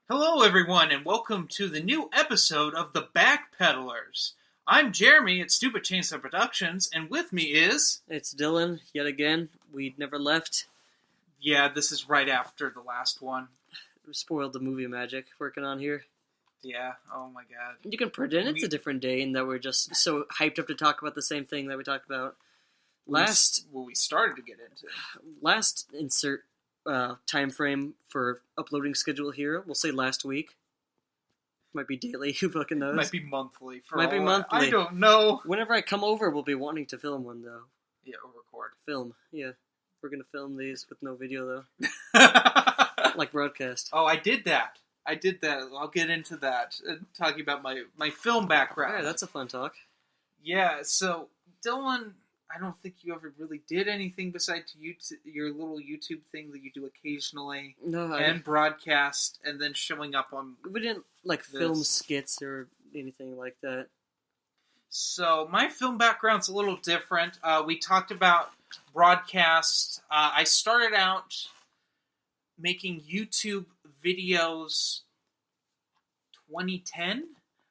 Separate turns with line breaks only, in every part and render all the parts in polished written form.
Hello, everyone, and welcome to the new episode of The Backpedalers. I'm Jeremy at Stupid Chainsaw Productions, and with me is...
It's Dylan, yet again. We never left.
Yeah, this is right after the last one.
We spoiled the movie magic working on here.
Yeah, oh my god.
You can pretend it's a different day and that we're just so hyped up to talk about the same thing that we talked about
we started to get into.
Last insert time frame for uploading schedule here. We'll say last week. Might be daily, who fucking knows?
Might be monthly.
Monthly.
I don't know.
Whenever I come over, we'll be wanting to film one, though.
Yeah, or record.
Film, yeah. We're gonna film these with no video, though. Like broadcast.
Oh, I did that. I'll get into that. Talking about my film background.
Alright, that's a fun talk.
Yeah, so, Dylan, I don't think you ever really did anything besides your little YouTube thing that you do occasionally.
No,
and broadcast, and then showing up on...
We didn't, film skits or anything like that.
So, my film background's a little different. We talked about broadcast. I started out making YouTube videos 2010.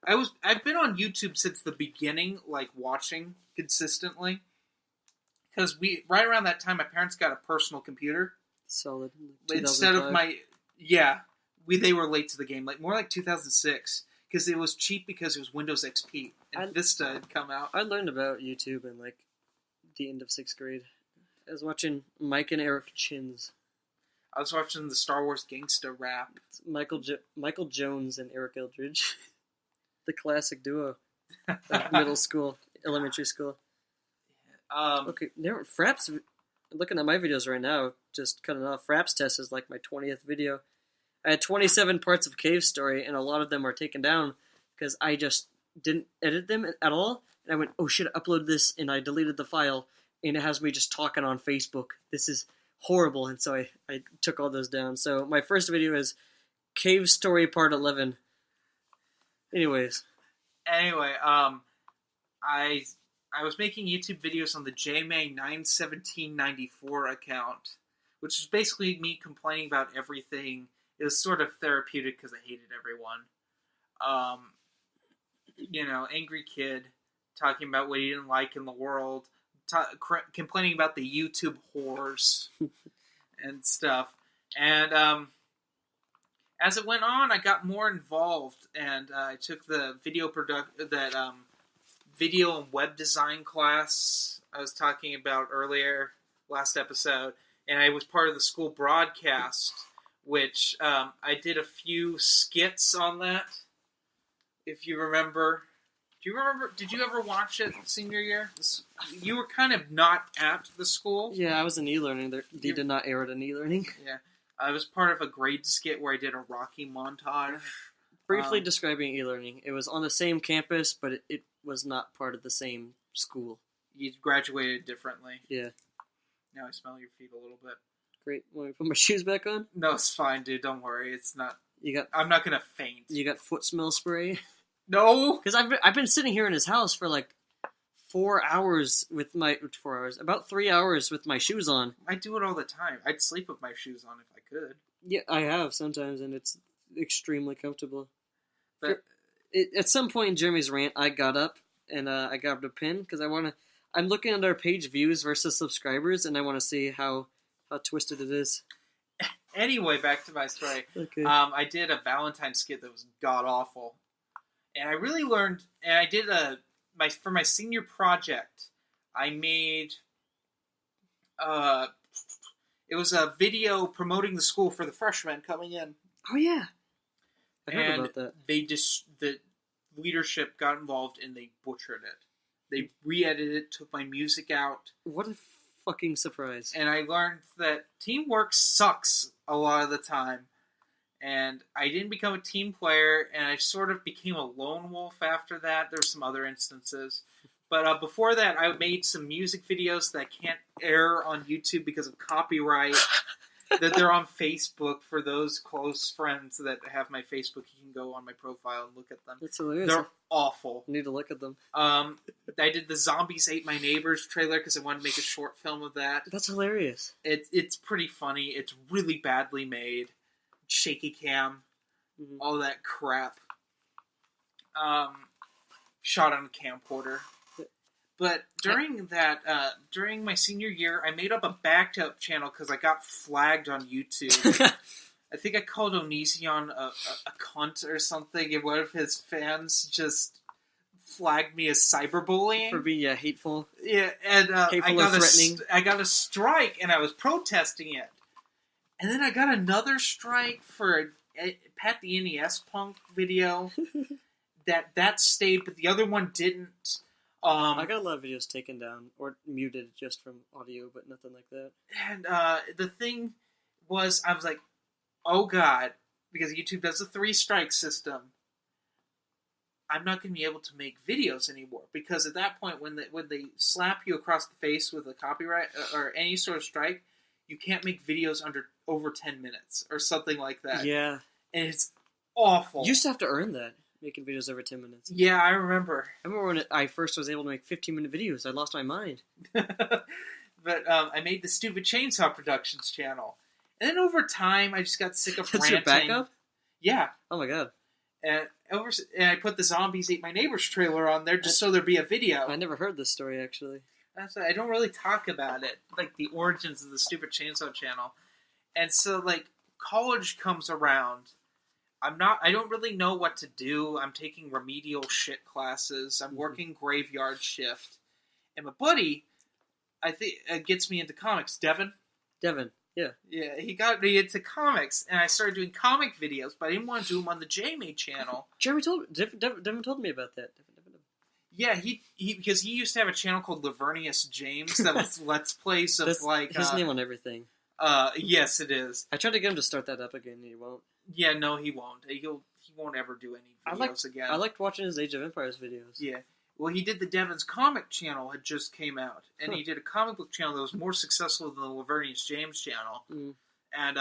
I've been on YouTube since the beginning, watching consistently. Because right around that time, my parents got a personal computer.
Solid.
Instead of they were late to the game, more like 2006, because it was cheap because it was Windows XP and Vista had come out.
I learned about YouTube in the end of 6th grade. I was watching Mike and Eric Chins.
I was watching the Star Wars gangsta rap.
It's Michael Jones and Eric Eldridge, the classic duo of elementary school. Okay, Fraps. Looking at my videos right now, just cutting off. Fraps test is my 20th video. I had 27 parts of Cave Story, and a lot of them are taken down because I just didn't edit them at all. And I went, oh shit, I uploaded this, and I deleted the file, and it has me just talking on Facebook. This is horrible, and so I took all those down. So my first video is Cave Story Part 11. Anyway,
I was making YouTube videos on the JMay91794 account, which is basically me complaining about everything. It was sort of therapeutic because I hated everyone. Angry kid talking about what he didn't like in the world, complaining about the YouTube whores and stuff. And as it went on, I got more involved, and I took the video and web design class I was talking about last episode, and I was part of the school broadcast, which I did a few skits on that, if you remember. Do you remember? Did you ever watch it senior year? You were kind of not at the school.
Yeah, I was in e-learning. They did not air it in e-learning.
Yeah. I was part of a grade skit where I did a Rocky montage.
Briefly describing e-learning. It was on the same campus, but it was not part of the same school.
You graduated differently.
Yeah.
Now I smell your feet a little bit.
Great. Want me to put my shoes back on?
No, it's fine, dude. Don't worry. It's not...
I'm
not gonna faint.
You got foot smell spray?
No!
Because I've been sitting here in his house for 4 hours with about 3 hours with my shoes on.
I do it all the time. I'd sleep with my shoes on if I could.
Yeah, I have sometimes, and it's extremely comfortable.
But
at some point in Jeremy's rant, I got up and I grabbed a pen because I'm looking at our page views versus subscribers, and I want to see how twisted it is.
Anyway, back to my story.
Okay.
I did a Valentine's skit that was god awful, and I really learned. And I did for my senior project, I made it was a video promoting the school for the freshmen coming in.
Oh yeah, I heard about that.
The leadership got involved and they butchered it. They re-edited it, took my music out.
What a fucking surprise!
And I learned that teamwork sucks a lot of the time. And I didn't become a team player, and I sort of became a lone wolf after that. There's some other instances. But before that, I made some music videos that can't air on YouTube because of copyright. That they're on Facebook for those close friends that have my Facebook. You can go on my profile and look at them.
That's hilarious.
They're awful.
I need to look at them.
I did the Zombies Ate My Neighbors trailer because I wanted to make a short film of that.
That's hilarious.
It's pretty funny. It's really badly made. Shaky cam. all that crap. Shot on a camcorder. But during during my senior year, I made up a backed up channel because I got flagged on YouTube. I think I called Onision a cunt or something, and one of his fans just flagged me as cyberbullying.
For being hateful.
Yeah, and
hateful or threatening.
I got a strike, and I was protesting it. And then I got another strike for a Pat the NES Punk video. that stayed, but the other one didn't.
I got a lot of videos taken down or muted just from audio, but nothing like that.
And the thing was, I was like, oh god, because YouTube does a 3-strike system. I'm not going to be able to make videos anymore, because at that point, when they slap you across the face with a copyright or any sort of strike, you can't make videos over 10 minutes or something like that.
Yeah,
and it's awful.
You used to have to earn that, making videos over 10 minutes.
Yeah, I remember.
I remember when I first was able to make 15-minute videos. I lost my mind.
But I made the Stupid Chainsaw Productions channel, and then over time, I just got sick of ranting.
That's your backup?
Yeah.
Oh my god.
And I put the Zombies Ate My Neighbor's trailer on there just so there'd be a video.
I never heard this story, actually.
I don't really talk about it, like the origins of the Stupid Chainsaw channel. And so, like, college comes around. I don't really know what to do. I'm taking remedial shit classes. I'm working graveyard shift. And my buddy, I think, gets me into comics. Devin, yeah. Yeah, he got me into comics, and I started doing comic videos, but I didn't want to do them on the J-Made channel.
Devin told me about that.
Yeah, he because he used to have a channel called Lavernius James that was Let's Plays of, like...
his name on everything.
Yes, it is.
I tried to get him to start that up again, and he won't.
Yeah, no, he won't. He won't ever do any videos again.
I liked watching his Age of Empires videos.
Yeah. Well, he did the Devin's comic channel had just came out, and he did a comic book channel that was more successful than the Lavernius James channel. And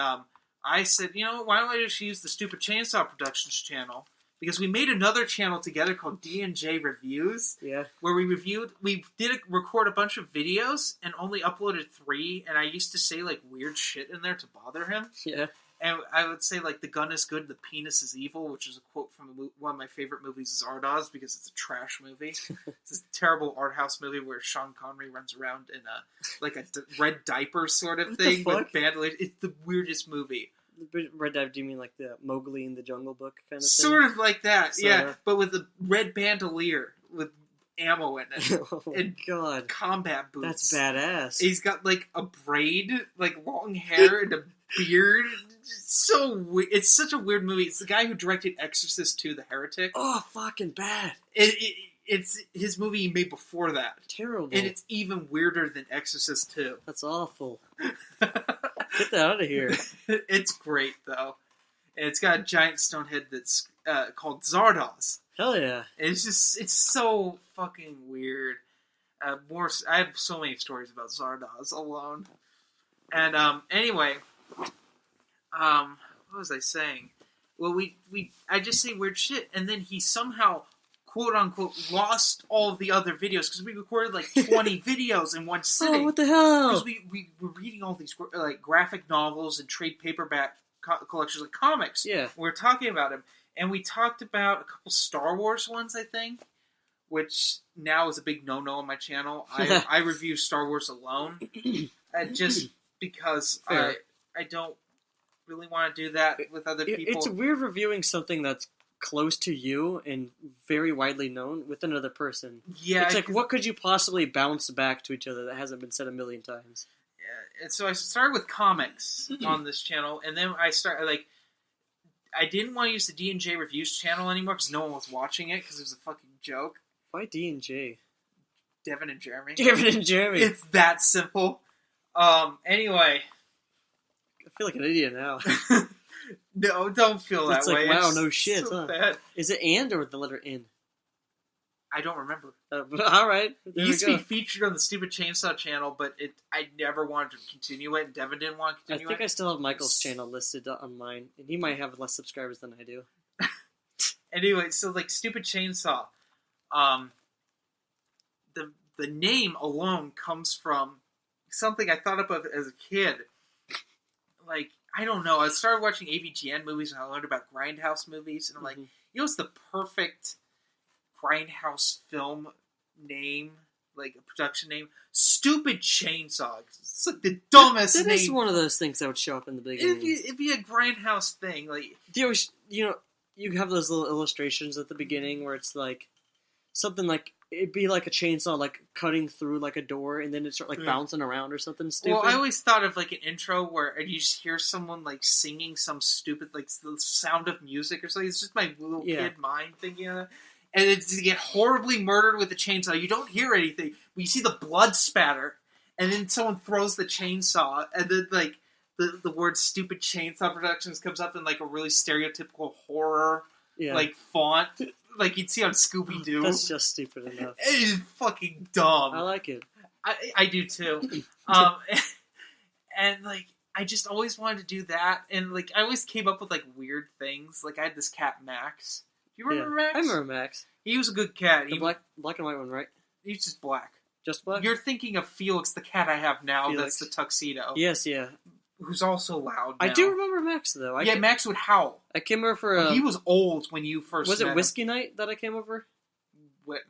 I said, you know, why don't I just use the Stupid Chainsaw Productions channel? Because we made another channel together called D&J Reviews.
Yeah. Where
we did record a bunch of videos and only uploaded 3, and I used to say, like, weird shit in there to bother him.
Yeah.
And I would say, like, the gun is good, the penis is evil, which is a quote from one of my favorite movies is Zardoz, because it's a trash movie. It's this terrible art house movie where Sean Connery runs around in a red diaper sort of thing with bandoliers. It's the weirdest movie.
Red diaper, do you mean like the Mowgli in the Jungle Book kind of thing?
Sort of like that, so, yeah. But with a red bandolier with ammo in it.
Oh my god.
Combat boots.
That's badass.
He's got, like, a braid, like, long hair and a beard. It's such a weird movie. It's the guy who directed Exorcist II: The Heretic.
Oh, fucking bad.
It's his movie he made before that.
Terrible.
And it's even weirder than Exorcist II.
That's awful. Get that out of here.
It's great, though. And it's got a giant stone head that's called Zardoz.
Hell yeah.
It's so fucking weird. I have so many stories about Zardoz alone. And anyway, what was I saying? Well, I just say weird shit, and then he somehow, quote unquote, lost all of the other videos because we recorded like 20 videos in one sitting.
Oh, what the hell?
Because we were reading all these like graphic novels and trade paperback collections of comics.
Yeah,
we were talking about them, and we talked about a couple Star Wars ones, I think, which now is a big no-no on my channel. I review Star Wars alone, just because I don't really want to do that with other people.
It's weird reviewing something that's close to you and very widely known with another person.
Yeah,
it's like, what could you possibly bounce back to each other that hasn't been said a million times?
Yeah, and so I started with comics on this channel, and then I didn't want to use the D&J Reviews channel anymore because no one was watching it because it was a fucking joke.
Why D&J?
Devin and Jeremy.
Devin and Jeremy.
It's that simple. Anyway.
I feel like an idiot now.
No, don't feel that way.
It's like, wow, no shit,
so
huh?
Bad.
Is it and or the letter N?
I don't remember.
All right.
It used to be featured on the Stupid Chainsaw channel, but I never wanted to continue it, and Devin didn't want to continue it.
I think I still have Michael's channel listed on mine, and he might have less subscribers than I do.
Anyway, so, like, Stupid Chainsaw, the name alone comes from something I thought of as a kid. Like, I don't know. I started watching AVGN movies and I learned about Grindhouse movies, and I'm like, what's the perfect Grindhouse film name, like a production name? Stupid Chainsaw. It's like the dumbest name.
That is one of those things that would show up in the beginning.
It'd be a Grindhouse thing, like
you have those little illustrations at the beginning where it's like something like it'd be like a chainsaw like cutting through like a door, and then it start like bouncing around or something stupid.
Well, I always thought of like an intro where you just hear someone like singing some stupid like the Sound of Music or something. It's just my little kid mind thinking of it. And it's to get horribly murdered with a chainsaw. You don't hear anything, but you see the blood spatter, and then someone throws the chainsaw, and then like the word "Stupid Chainsaw Productions" comes up in like a really stereotypical horror like font. Like you'd see on Scooby Doo.
That's just stupid enough.
It is fucking dumb.
I like it.
I do too. And like I just always wanted to do that, and like I always came up with like weird things. Like I had this cat Max. Do you remember Max?
I remember Max.
He was a good cat.
The black and white one, right?
He's just black.
Just black?
You're thinking of Felix, the cat I have now.
Felix.
That's the tuxedo.
Yes, yeah.
Who's also loud now.
I do remember Max, though.
Max would howl.
I came over for...
he was old when you first
Was
met
it whiskey night that I came over?
What?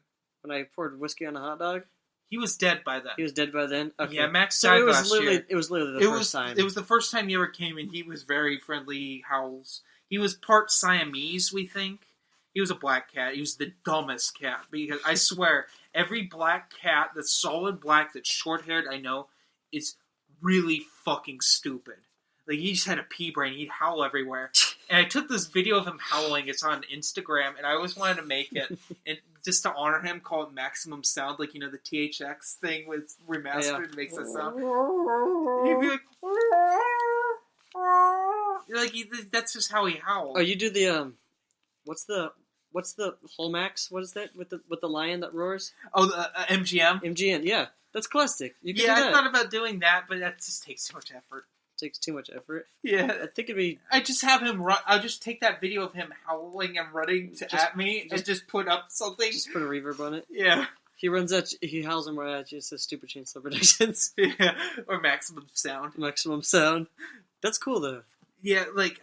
When I poured whiskey on a hot dog?
He was dead by then.
He was dead by then? Okay.
Yeah, Max died last year.
It was literally the first time.
It was the first time you ever came, and he was very friendly howls. He was part Siamese, we think. He was a black cat. He was the dumbest cat. Because I swear, every black cat that's solid black, that's short-haired, I know, is really fucking stupid. Like, he just had a pea brain. He'd howl everywhere. And I took this video of him howling. It's on Instagram, and I always wanted to make it. And just to honor him, call it Maximum Sound. Like, the THX thing with remastered makes that sound. He'd be like, that's just how he howls.
Oh, you do the, what's the Holmax? What is that with the lion that roars?
Oh, the MGM.
MGM, yeah, that's classic. You can do that.
I thought about doing that, but that just takes too much effort.
Takes too much effort.
Yeah,
I think it'd be.
I just have him run. I'll just take that video of him howling and running at me, and just put up something.
Just put a reverb on it.
Yeah.
He runs at you, he howls and runs at you. It says Stupid Chainsaw Productions.
Yeah, or Maximum Sound.
Maximum Sound. That's cool though.
Yeah, like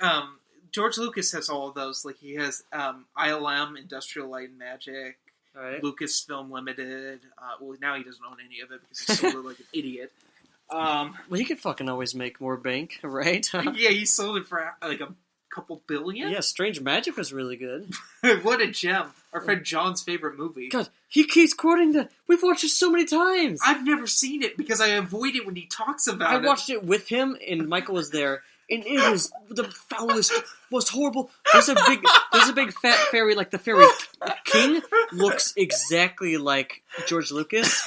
George Lucas has all of those. Like he has ILM, Industrial Light and Magic,
right.
Lucasfilm Limited. Well, now he doesn't own any of it because he sold it like an idiot.
Well, he could fucking always make more bank, right?
Yeah, he sold it for like a couple billion.
Yeah, Strange Magic was really good.
What a gem! Our friend John's favorite movie.
God, he keeps quoting that. We've watched it so many times.
I've never seen it because I avoid it when he talks about it.
I watched it with him, and Michael was there, and it was the foulest, most horrible. There's a big fat fairy, like the fairy king, looks exactly like George Lucas.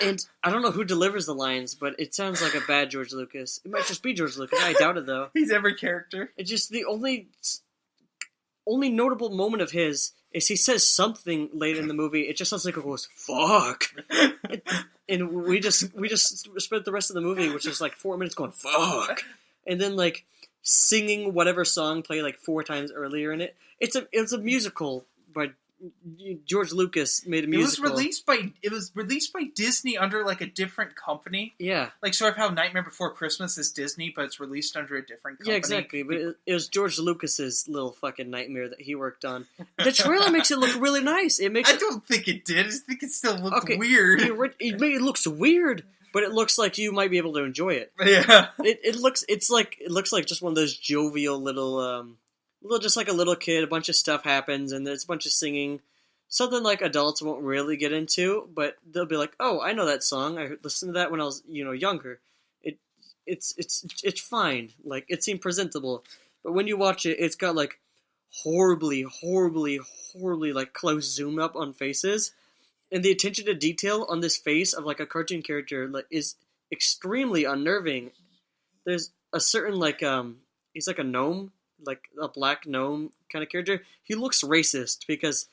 And I don't know who delivers the lines, but it sounds like a bad George Lucas. It might just be George Lucas. I doubt it, though.
He's every character.
It's just the only notable moment of his is he says something late in the movie. It just sounds like it goes, fuck. And we just spent the rest of the movie, which is like 4 minutes going, fuck. And then like singing whatever song played like 4 times earlier in it. It's a musical, but George Lucas made a musical.
It was released by Disney under like a different company.
Yeah, like
sort of how Nightmare Before Christmas is Disney, but it's released under a different company.
Yeah, exactly. But it was George Lucas's little fucking nightmare that he worked on. The trailer makes it look really nice. I
don't think it did. I think it still looked weird.
It looks weird, but it looks like you might be able to enjoy it.
Yeah.
It looks like just one of those jovial little just like a little kid. A bunch of stuff happens, and there's a bunch of singing. Something like adults won't really get into, but they'll be like, "Oh, I know that song. I listened to that when I was, younger." It's fine. Like it seemed presentable, but when you watch it, it's got like horribly like close zoom up on faces, and the attention to detail on this face of like a cartoon character like is extremely unnerving. There's a certain like he's like a gnome, like a black gnome kind of character. He looks racist because.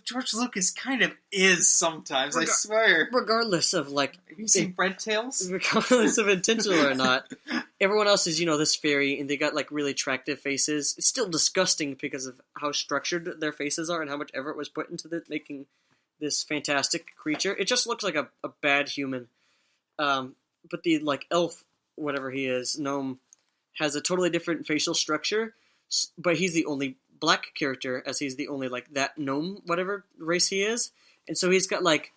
George Lucas kind of is sometimes, I swear.
Regardless of, like...
Have you seen Red Tails?
Regardless of intentional or not. Everyone else is, this fairy, and they got, like, really attractive faces. It's still disgusting because of how structured their faces are and how much effort was put into making this fantastic creature. It just looks like a bad human. But the, like, elf whatever he is, gnome, has a totally different facial structure, but he's the only black character, as he's the only like that gnome whatever race he is, and so he's got like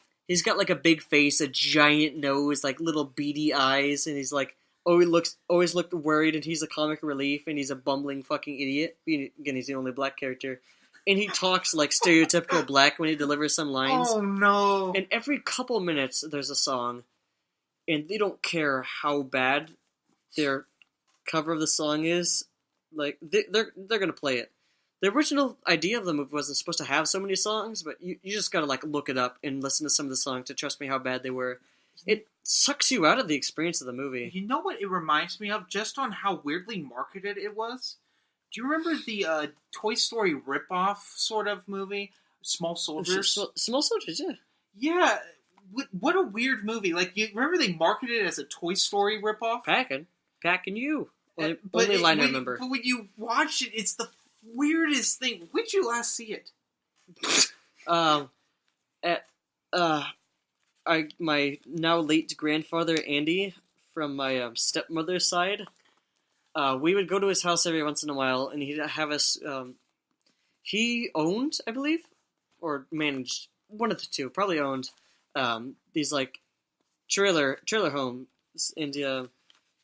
a big face, a giant nose, like little beady eyes, and he's like always looked worried, and he's a comic relief, and he's a bumbling fucking idiot. Again, he's the only black character, and he talks like stereotypical black when he delivers some lines.
Oh no!
And every couple minutes there's a song, and they don't care how bad their cover of the song is. Like they're gonna play it. The original idea of the movie wasn't supposed to have so many songs, but you just gotta like look it up and listen to some of the songs to trust me how bad they were. It sucks you out of the experience of the movie.
You know what it reminds me of? Just on how weirdly marketed it was? Do you remember the Toy Story ripoff sort of movie? Small Soldiers?
Small Soldiers, yeah.
Yeah. What a weird movie. Like, you remember they marketed it as a Toy Story ripoff?
Packing you. Only
But
line I remember.
But when you watch it, it's the weirdest thing. When'd you last see it?
My now late grandfather Andy from my stepmother's side, we would go to his house every once in a while, and he'd have us. He owned, I believe, or managed, one of the two, probably owned these like trailer homes,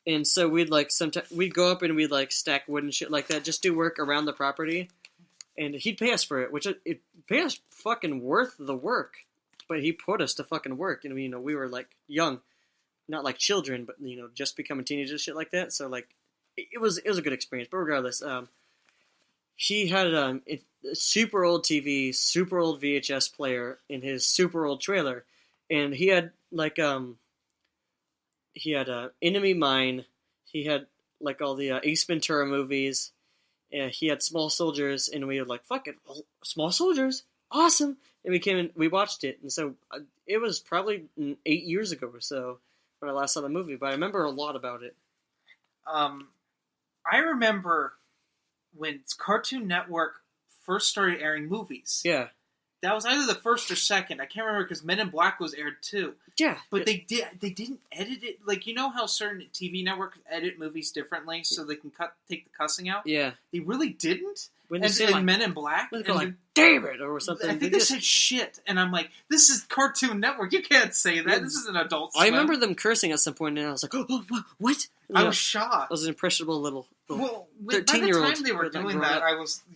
and so we'd like sometimes we'd go up and we'd like stack wood and shit like that, just do work around the property, and he'd pay us for it, which it paid us fucking worth the work. But he put us to fucking work, and we were like young, not like children, but just becoming teenagers, shit like that. So like, it was a good experience. But regardless, he had a super old TV, super old VHS player in his super old trailer, and he had like Enemy Mine, he had like all the Ace Ventura movies, he had Small Soldiers, and we were like, fuck it, Small Soldiers, awesome. And we came and we watched it, and so it was probably 8 years ago or so when I last saw the movie, but I remember a lot about it.
I remember when Cartoon Network first started airing movies.
Yeah.
That was either the first or second. I can't remember because Men in Black was aired too.
Yeah.
But they didn't edit it. Like, you know how certain TV networks edit movies differently so they can take the cussing out?
Yeah.
They really didn't.
When
and
say, like,
Men in Black.
When they go like, damn it, or something.
I think they said shit. And I'm like, this is Cartoon Network. You can't say that. This is an Adult Swim.
I remember them cursing at some point, and I was like, oh what?
I was shocked.
I was an impressionable little 13-year-old.
By the time they were doing that,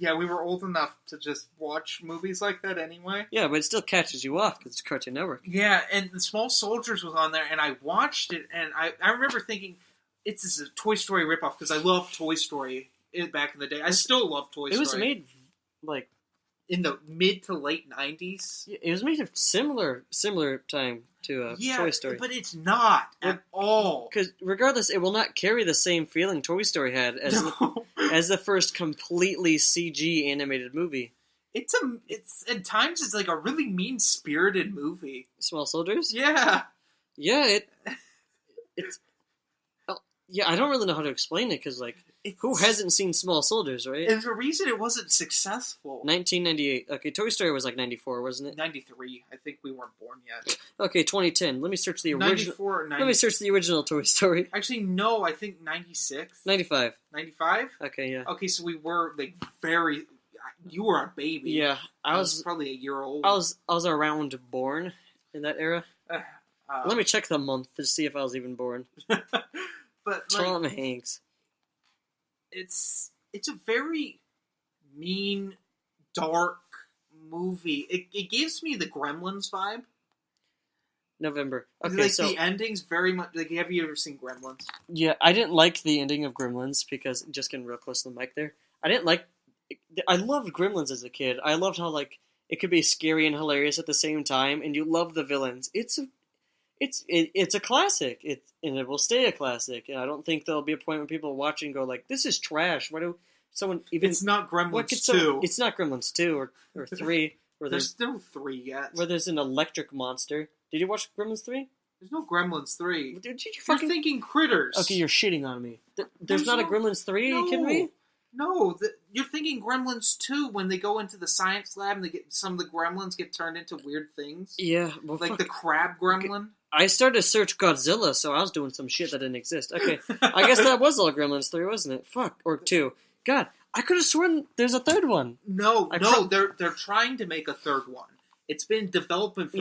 we were old enough to just watch movies like that anyway.
Yeah, but it still catches you off because it's Cartoon Network.
Yeah, and the Small Soldiers was on there, and I watched it, and I remember thinking, it's a Toy Story ripoff, because I loved Toy Story back in the day. I still love Toy Story.
It was made, like,
in the mid to late 90s.
Yeah, it was made at similar time to Toy Story.
But it's not at all.
Because regardless, it will not carry the same feeling Toy Story had as as the first completely CG animated movie.
It's at times it's like a really mean-spirited movie.
Small Soldiers?
Yeah.
Yeah, it's I don't really know how to explain it, because, like, who hasn't seen Small Soldiers, right?
There's a reason it wasn't successful.
1998. Okay, Toy Story was like 94, wasn't it?
93. I think we weren't born yet.
Okay, 2010. Let me search the original.
94 or 90.
Let me search the original Toy Story.
Actually, no, I think 96.
95.
95?
Okay, yeah.
Okay, so we were, like, very... You were a baby.
Yeah,
I was probably a year old.
I was around born in that era. Let me check the month to see if I was even born.
But
Tom Hanks.
It's a very mean, dark movie. It gives me the Gremlins vibe.
November. Okay,
like,
so
the ending's very much like. Have you ever seen Gremlins?
Yeah, I didn't like the ending of Gremlins because just getting real close to the mic there. I loved Gremlins as a kid. I loved how, like, it could be scary and hilarious at the same time, and you love the villains. It's a classic. And it will stay a classic. And I don't think there'll be a point when people watch and go like, "This is trash." Why do someone even?
It's not Gremlins 2.
It's not Gremlins 2 or 3. Where
there's no 3 yet.
Where there's an electric monster. Did you watch Gremlins 3?
There's no Gremlins 3.
You're
thinking Critters.
Okay, you're shitting on me. There's not a Gremlins 3? Are you kidding me?
No, you're thinking Gremlins 2 when they go into the science lab and some of the gremlins get turned into weird things.
Yeah.
Well, like the crab gremlin.
I started to search Godzilla, so I was doing some shit that didn't exist. Okay, I guess that was all Gremlins 3, wasn't it? Fuck, or 2. God, I could have sworn there's a third one.
No, they're trying to make a third one. It's been developing for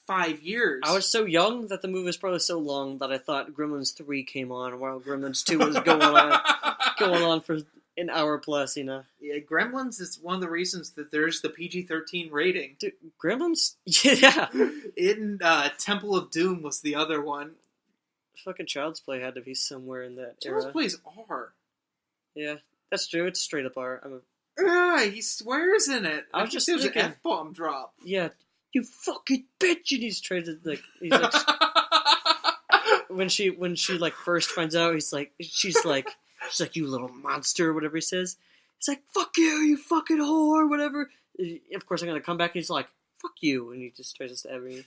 5 years.
I was so young that the movie was probably so long that I thought Gremlins 3 came on while Gremlins 2 was going on for an hour plus, Yeah,
Gremlins is one of the reasons that there's the PG-13 rating.
Dude, Gremlins? Yeah.
In Temple of Doom was the other one.
Fucking Child's Play had to be somewhere in that
Child's
era.
Play's R.
Yeah, that's true. It's straight up R.
He swears in it.
I was just
thinking
thinking,
an F-bomb drop.
Yeah, you fucking bitch! And he's trying to he's like when she first finds out, she's like, you little monster, or whatever he says. He's like, fuck you fucking whore, whatever. Of course, I'm gonna come back. And he's like, fuck you, and he just tries to stab her. And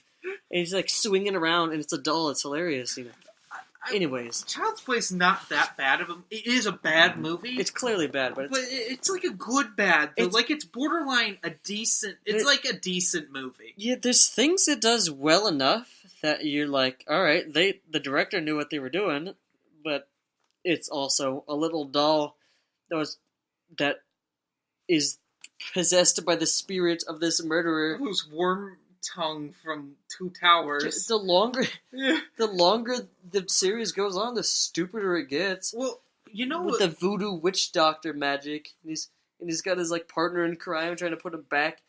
he's like swinging around, and it's a doll. It's hilarious, Anyways,
Child's Play's not that bad of a. It is a bad movie.
It's clearly bad, but
it's like a good bad. It's borderline a decent. It's like a decent movie.
Yeah, there's things it does well enough that you're like, all right, the director knew what they were doing, but it's also a little doll that is possessed by the spirit of this murderer
who's worm tongue from Two Towers.
The longer the series goes on, the stupider it gets.
Well,
with the voodoo witch doctor magic, and he's got his partner in crime trying to put him back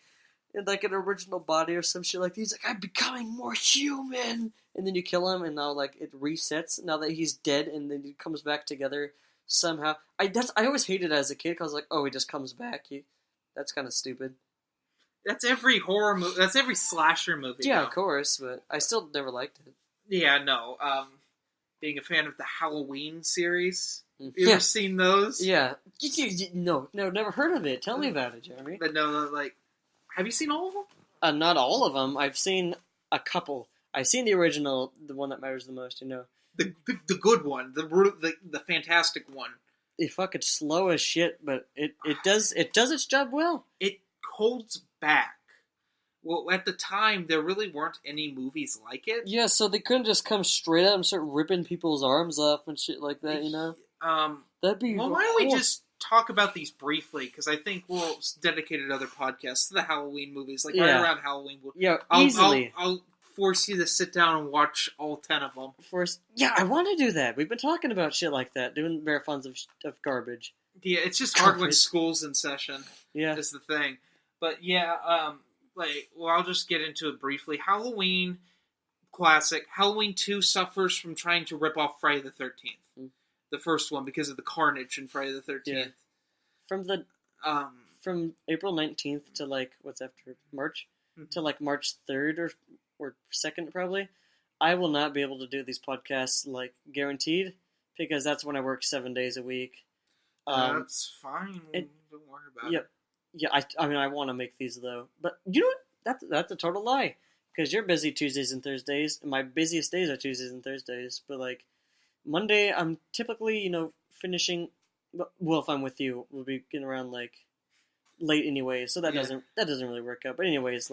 in an original body or some shit like that. He's like, I'm becoming more human, and then you kill him, and now it resets now that he's dead, and then he comes back together somehow. I always hated it as a kid because I was like, oh, he just comes back. That's kind of stupid.
That's every horror movie. That's every slasher movie.
Yeah, of course, but I still never liked it.
Yeah, no. Being a fan of the Halloween series, you ever seen those?
Yeah. No, never heard of it. Tell me about it, Jeremy.
But no, have you seen all of them?
Not all of them. I've seen a couple. I've seen the original, the one that matters the most.
The good one, the fantastic one.
It's fucking slow as shit, but it does its job well.
It holds back. Well, at the time, there really weren't any movies like it.
Yeah, so they couldn't just come straight out and start ripping people's arms off and shit like that, That'd be...
Well, why don't we just talk about these briefly? Because I think we'll dedicate another podcast to the Halloween movies. Right around Halloween.
Easily.
I'll force you to sit down and watch all 10 of them.
Yeah, I want to do that. We've been talking about shit like that, doing marathons of garbage.
Yeah, it's just hard when school's in session.
Yeah.
Is the thing. But yeah, I'll just get into it briefly. Halloween, classic. Halloween 2 suffers from trying to rip off Friday the 13th. The first one, because of the carnage in Friday the 13th.
Yeah. From April 19th to what's after March? To March 3rd or 2nd probably, I will not be able to do these podcasts guaranteed, because that's when I work 7 days a week.
That's fine. Don't worry about it.
Yeah, I mean, I want to make these, though. But you know what? That's a total lie. Because you're busy Tuesdays and Thursdays, and my busiest days are Tuesdays and Thursdays. But, Monday, I'm typically, finishing... Well, if I'm with you, we'll be getting around, late anyway. So that doesn't really work out. But anyways,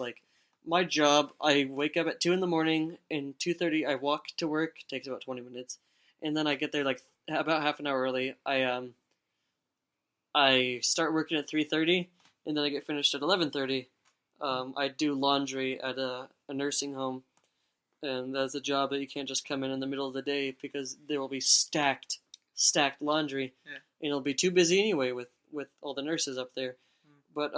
my job, I wake up at 2 in the morning, and 2:30 I walk to work. It takes about 20 minutes. And then I get there, about half an hour early. I start working at 3:30. And then I get finished at 11:30. I do laundry at a nursing home, and that's a job that you can't just come in the middle of the day, because there will be stacked laundry, and it'll be too busy anyway with all the nurses up there. But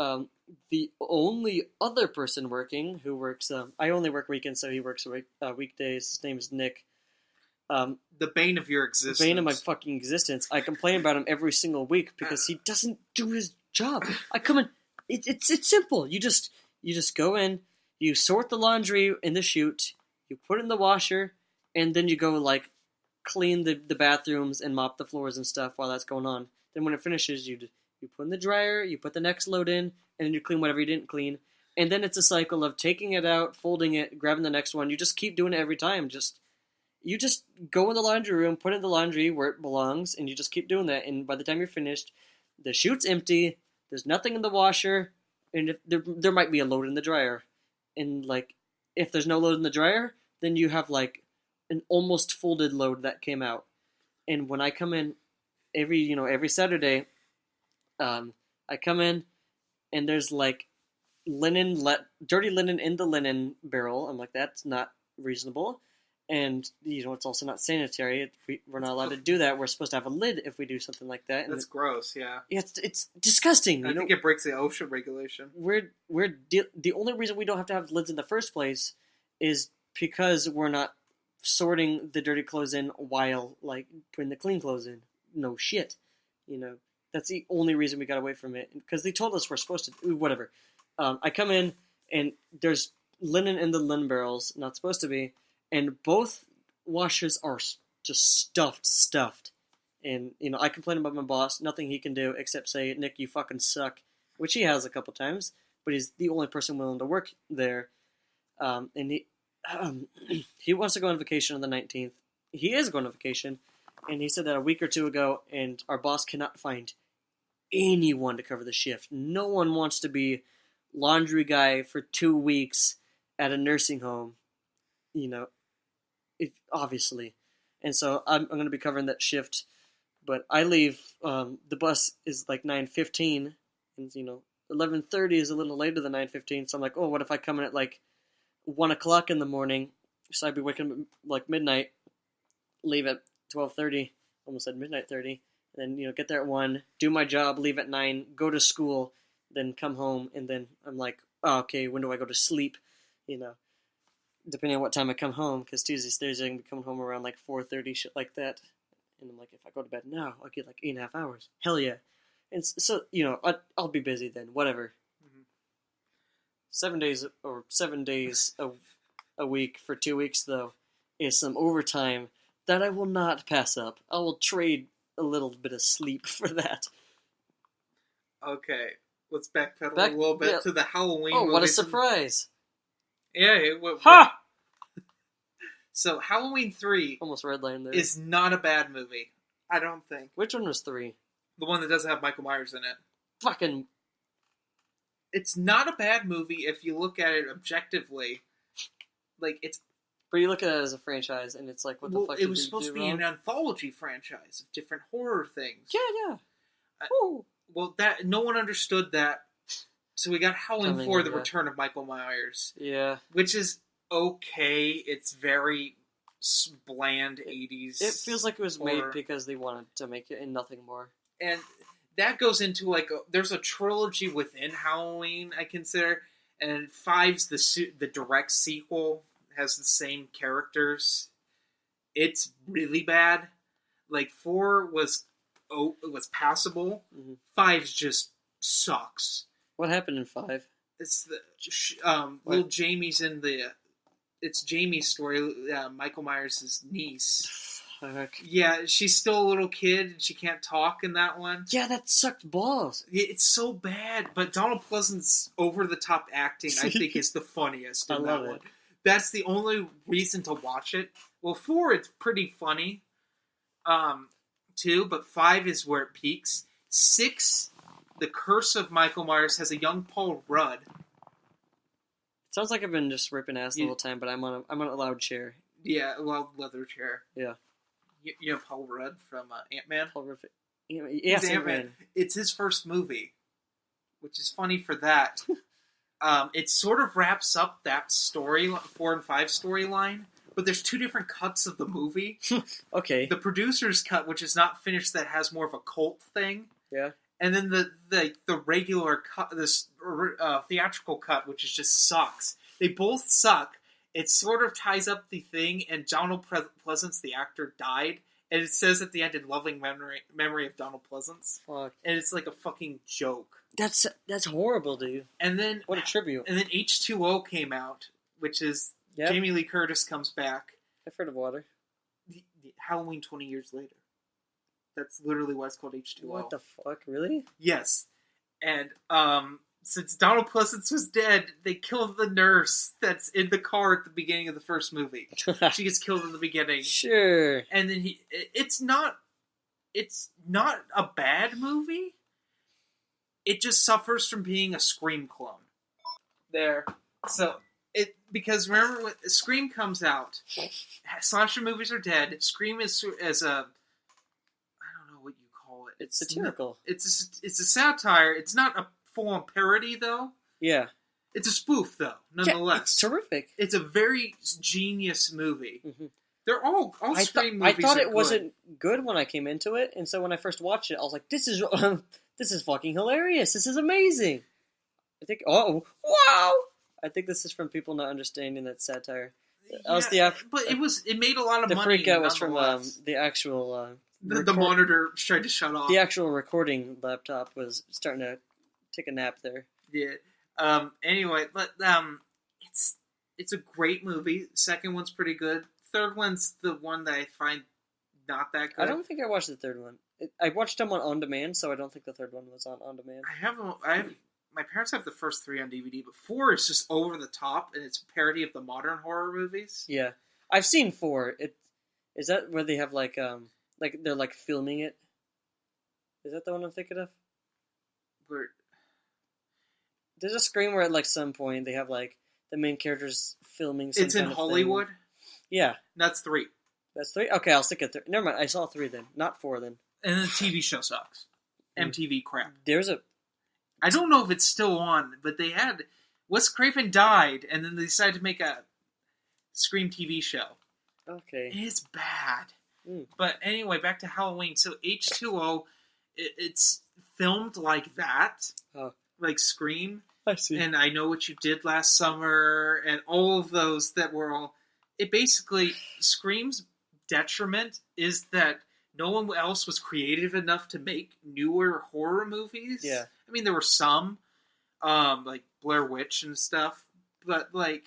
the only other person working who works, I only work weekends, so he works weekdays. His name is Nick.
The bane of your existence.
The bane of my fucking existence. I complain about him every single week because he doesn't do his job. I come in. It's simple. You just go in, you sort the laundry in the chute, you put it in the washer, and then you go clean the bathrooms and mop the floors and stuff while that's going on. Then when it finishes, you put in the dryer, you put the next load in, and then you clean whatever you didn't clean. And then it's a cycle of taking it out, folding it, grabbing the next one. You just keep doing it every time. You just go in the laundry room, put it in the laundry where it belongs, and you just keep doing that. And by the time you're finished, the chute's empty. There's nothing in the washer, and there might be a load in the dryer. And, if there's no load in the dryer, then you have, an almost folded load that came out. And when I come in every Saturday, I come in and there's like dirty linen in the linen barrel. I'm like, that's not reasonable. And, it's also not sanitary. We're not allowed to do that. We're supposed to have a lid if we do something like that. And
that's gross, yeah.
Yeah, it's disgusting.
I think it breaks the OSHA regulation.
The only reason we don't have to have lids in the first place is because we're not sorting the dirty clothes in while, like, putting the clean clothes in. No shit. That's the only reason we got away from it. Because they told us we're supposed to... Whatever. I come in, and there's linen in the linen barrels. Not supposed to be. And both washers are just stuffed. And, I complain about my boss. Nothing he can do except say, Nick, you fucking suck. Which he has a couple times. But he's the only person willing to work there. And he wants to go on vacation on the 19th. He is going on vacation. And he said that a week or two ago. And our boss cannot find anyone to cover the shift. No one wants to be laundry guy for 2 weeks at a nursing home. Obviously. And so I'm going to be covering that shift. But I leave, the bus is like 9:15, and 11:30 is a little later than 9:15, so I'm like, oh, what if I come in at like 1 o'clock in the morning, so I'd be waking up like midnight, leave at 12:30, almost said midnight 30, and then, get there at 1, do my job, leave at 9, go to school, then come home, and then I'm like, oh, okay, when do I go to sleep, depending on what time I come home, because Tuesdays, Thursdays, I can be coming home around like 4:30, shit like that. And I'm like, if I go to bed now, I'll get like 8.5 hours. Hell yeah. And so, I'll be busy then, whatever. Mm-hmm. 7 days a week for 2 weeks, though, is some overtime that I will not pass up. I will trade a little bit of sleep for that.
Okay, let's backpedal a little bit to the Halloween movies.
Oh, what a surprise.
Yeah.
Ha!
So, Halloween 3
almost redlined there.
Is not a bad movie. I don't think.
Which one was 3?
The one that doesn't have Michael Myers in it.
Fucking...
It's not a bad movie if you look at it objectively. Like, it's...
But you look at it as a franchise, and it's like, what the fuck did
it was supposed to be an anthology franchise of different horror things.
Yeah.
Well, that no one understood that. So we got Halloween 4, The Return of Michael Myers.
Yeah.
Which is... okay, it's very bland 80s.
It feels like it was made because they wanted to make it and nothing more.
And that goes into there's a trilogy within Halloween, I consider, and 5's the direct sequel, has the same characters. It's really bad. Like 4 was passable. Mm-hmm. 5's just sucks.
What happened in 5?
It's the little Jamie's in the. It's Jamie's story. Michael Myers' niece.
Fuck.
Yeah, she's still a little kid and she can't talk in that one.
Yeah, that sucked balls.
It's so bad, but Donald Pleasance's over-the-top acting, I think, is the funniest in that one. That's the only reason to watch it. Well, 4, it's pretty funny, too, but 5 is where it peaks. 6, The Curse of Michael Myers, has a young Paul Rudd.
It sounds like I've been just ripping ass the whole time, but I'm on a loud chair.
Yeah, a loud leather chair.
Yeah.
You know Paul Rudd from Ant-Man?
Paul Rudd. Yes, Ant-Man.
It's his first movie, which is funny for that. It sort of wraps up that story, 4 and 5 storyline, but there's 2 different cuts of the movie.
Okay.
The producer's cut, which is not finished, that has more of a cult thing.
Yeah.
And then the regular cut, this theatrical cut, which is just sucks. They both suck. It sort of ties up the thing, and Donald Pleasance, the actor, died. And it says at the end, in loving memory of Donald Pleasance.
Fuck.
And it's like a fucking joke.
That's horrible, dude.
And then
what a tribute.
And then H2O came out, which is Jamie Lee Curtis comes back.
I've heard of water.
The Halloween 20 years later. That's literally why it's called H2O.
What the fuck? Really?
Yes. And since Donald Pleasance was dead, they killed the nurse that's in the car at the beginning of the first movie. She gets killed in the beginning.
Sure.
And then it's not a bad movie. It just suffers from being a Scream clone. There. So Because remember when Scream comes out, slasher movies are dead. Scream is as a, I don't know what you call it.
It's satirical.
It's a satire. It's not a full-on parody though.
Yeah.
It's a spoof though, nonetheless.
Yeah, it's terrific.
It's a very genius movie.
Mm-hmm.
They're all Scream movies.
I thought it wasn't good when I came into it, and so when I first watched it, I was like, "This is fucking hilarious. This is amazing." I think, wow! I think this is from people not understanding that satire. That was
but it made a lot of
the
money.
The freak out was from the actual
the monitor tried to shut off.
The actual recording laptop was starting to take a nap there.
Yeah. Anyway, but it's a great movie. Second one's pretty good. Third one's the one that I find not that good.
I don't think I watched the third one. I watched them on demand, so I don't think the third one was on demand.
I have. My parents have the first 3 on DVD, but 4 is just over the top, and it's a parody of the modern horror movies.
Yeah, I've seen 4. Is that where they have like they're like filming it? Is that the one I'm thinking of? There's a screen where at like some point they have like the main characters filming.
It's in Hollywood.
Yeah,
that's 3.
That's 3. Okay, I'll stick at 3. Never mind. I saw 3 then, not 4 then.
And the TV show sucks. MTV crap.
I
don't know if it's still on, but they had Wes Craven died, and then they decided to make a Scream TV show.
Okay,
it's bad. But anyway, back to Halloween. So H2O, it's filmed like that, like Scream.
I see.
And I Know What You Did Last Summer, and all of those that were all. It basically Scream's detriment is that no one else was creative enough to make newer horror movies.
Yeah.
I mean, there were some, like Blair Witch and stuff, but like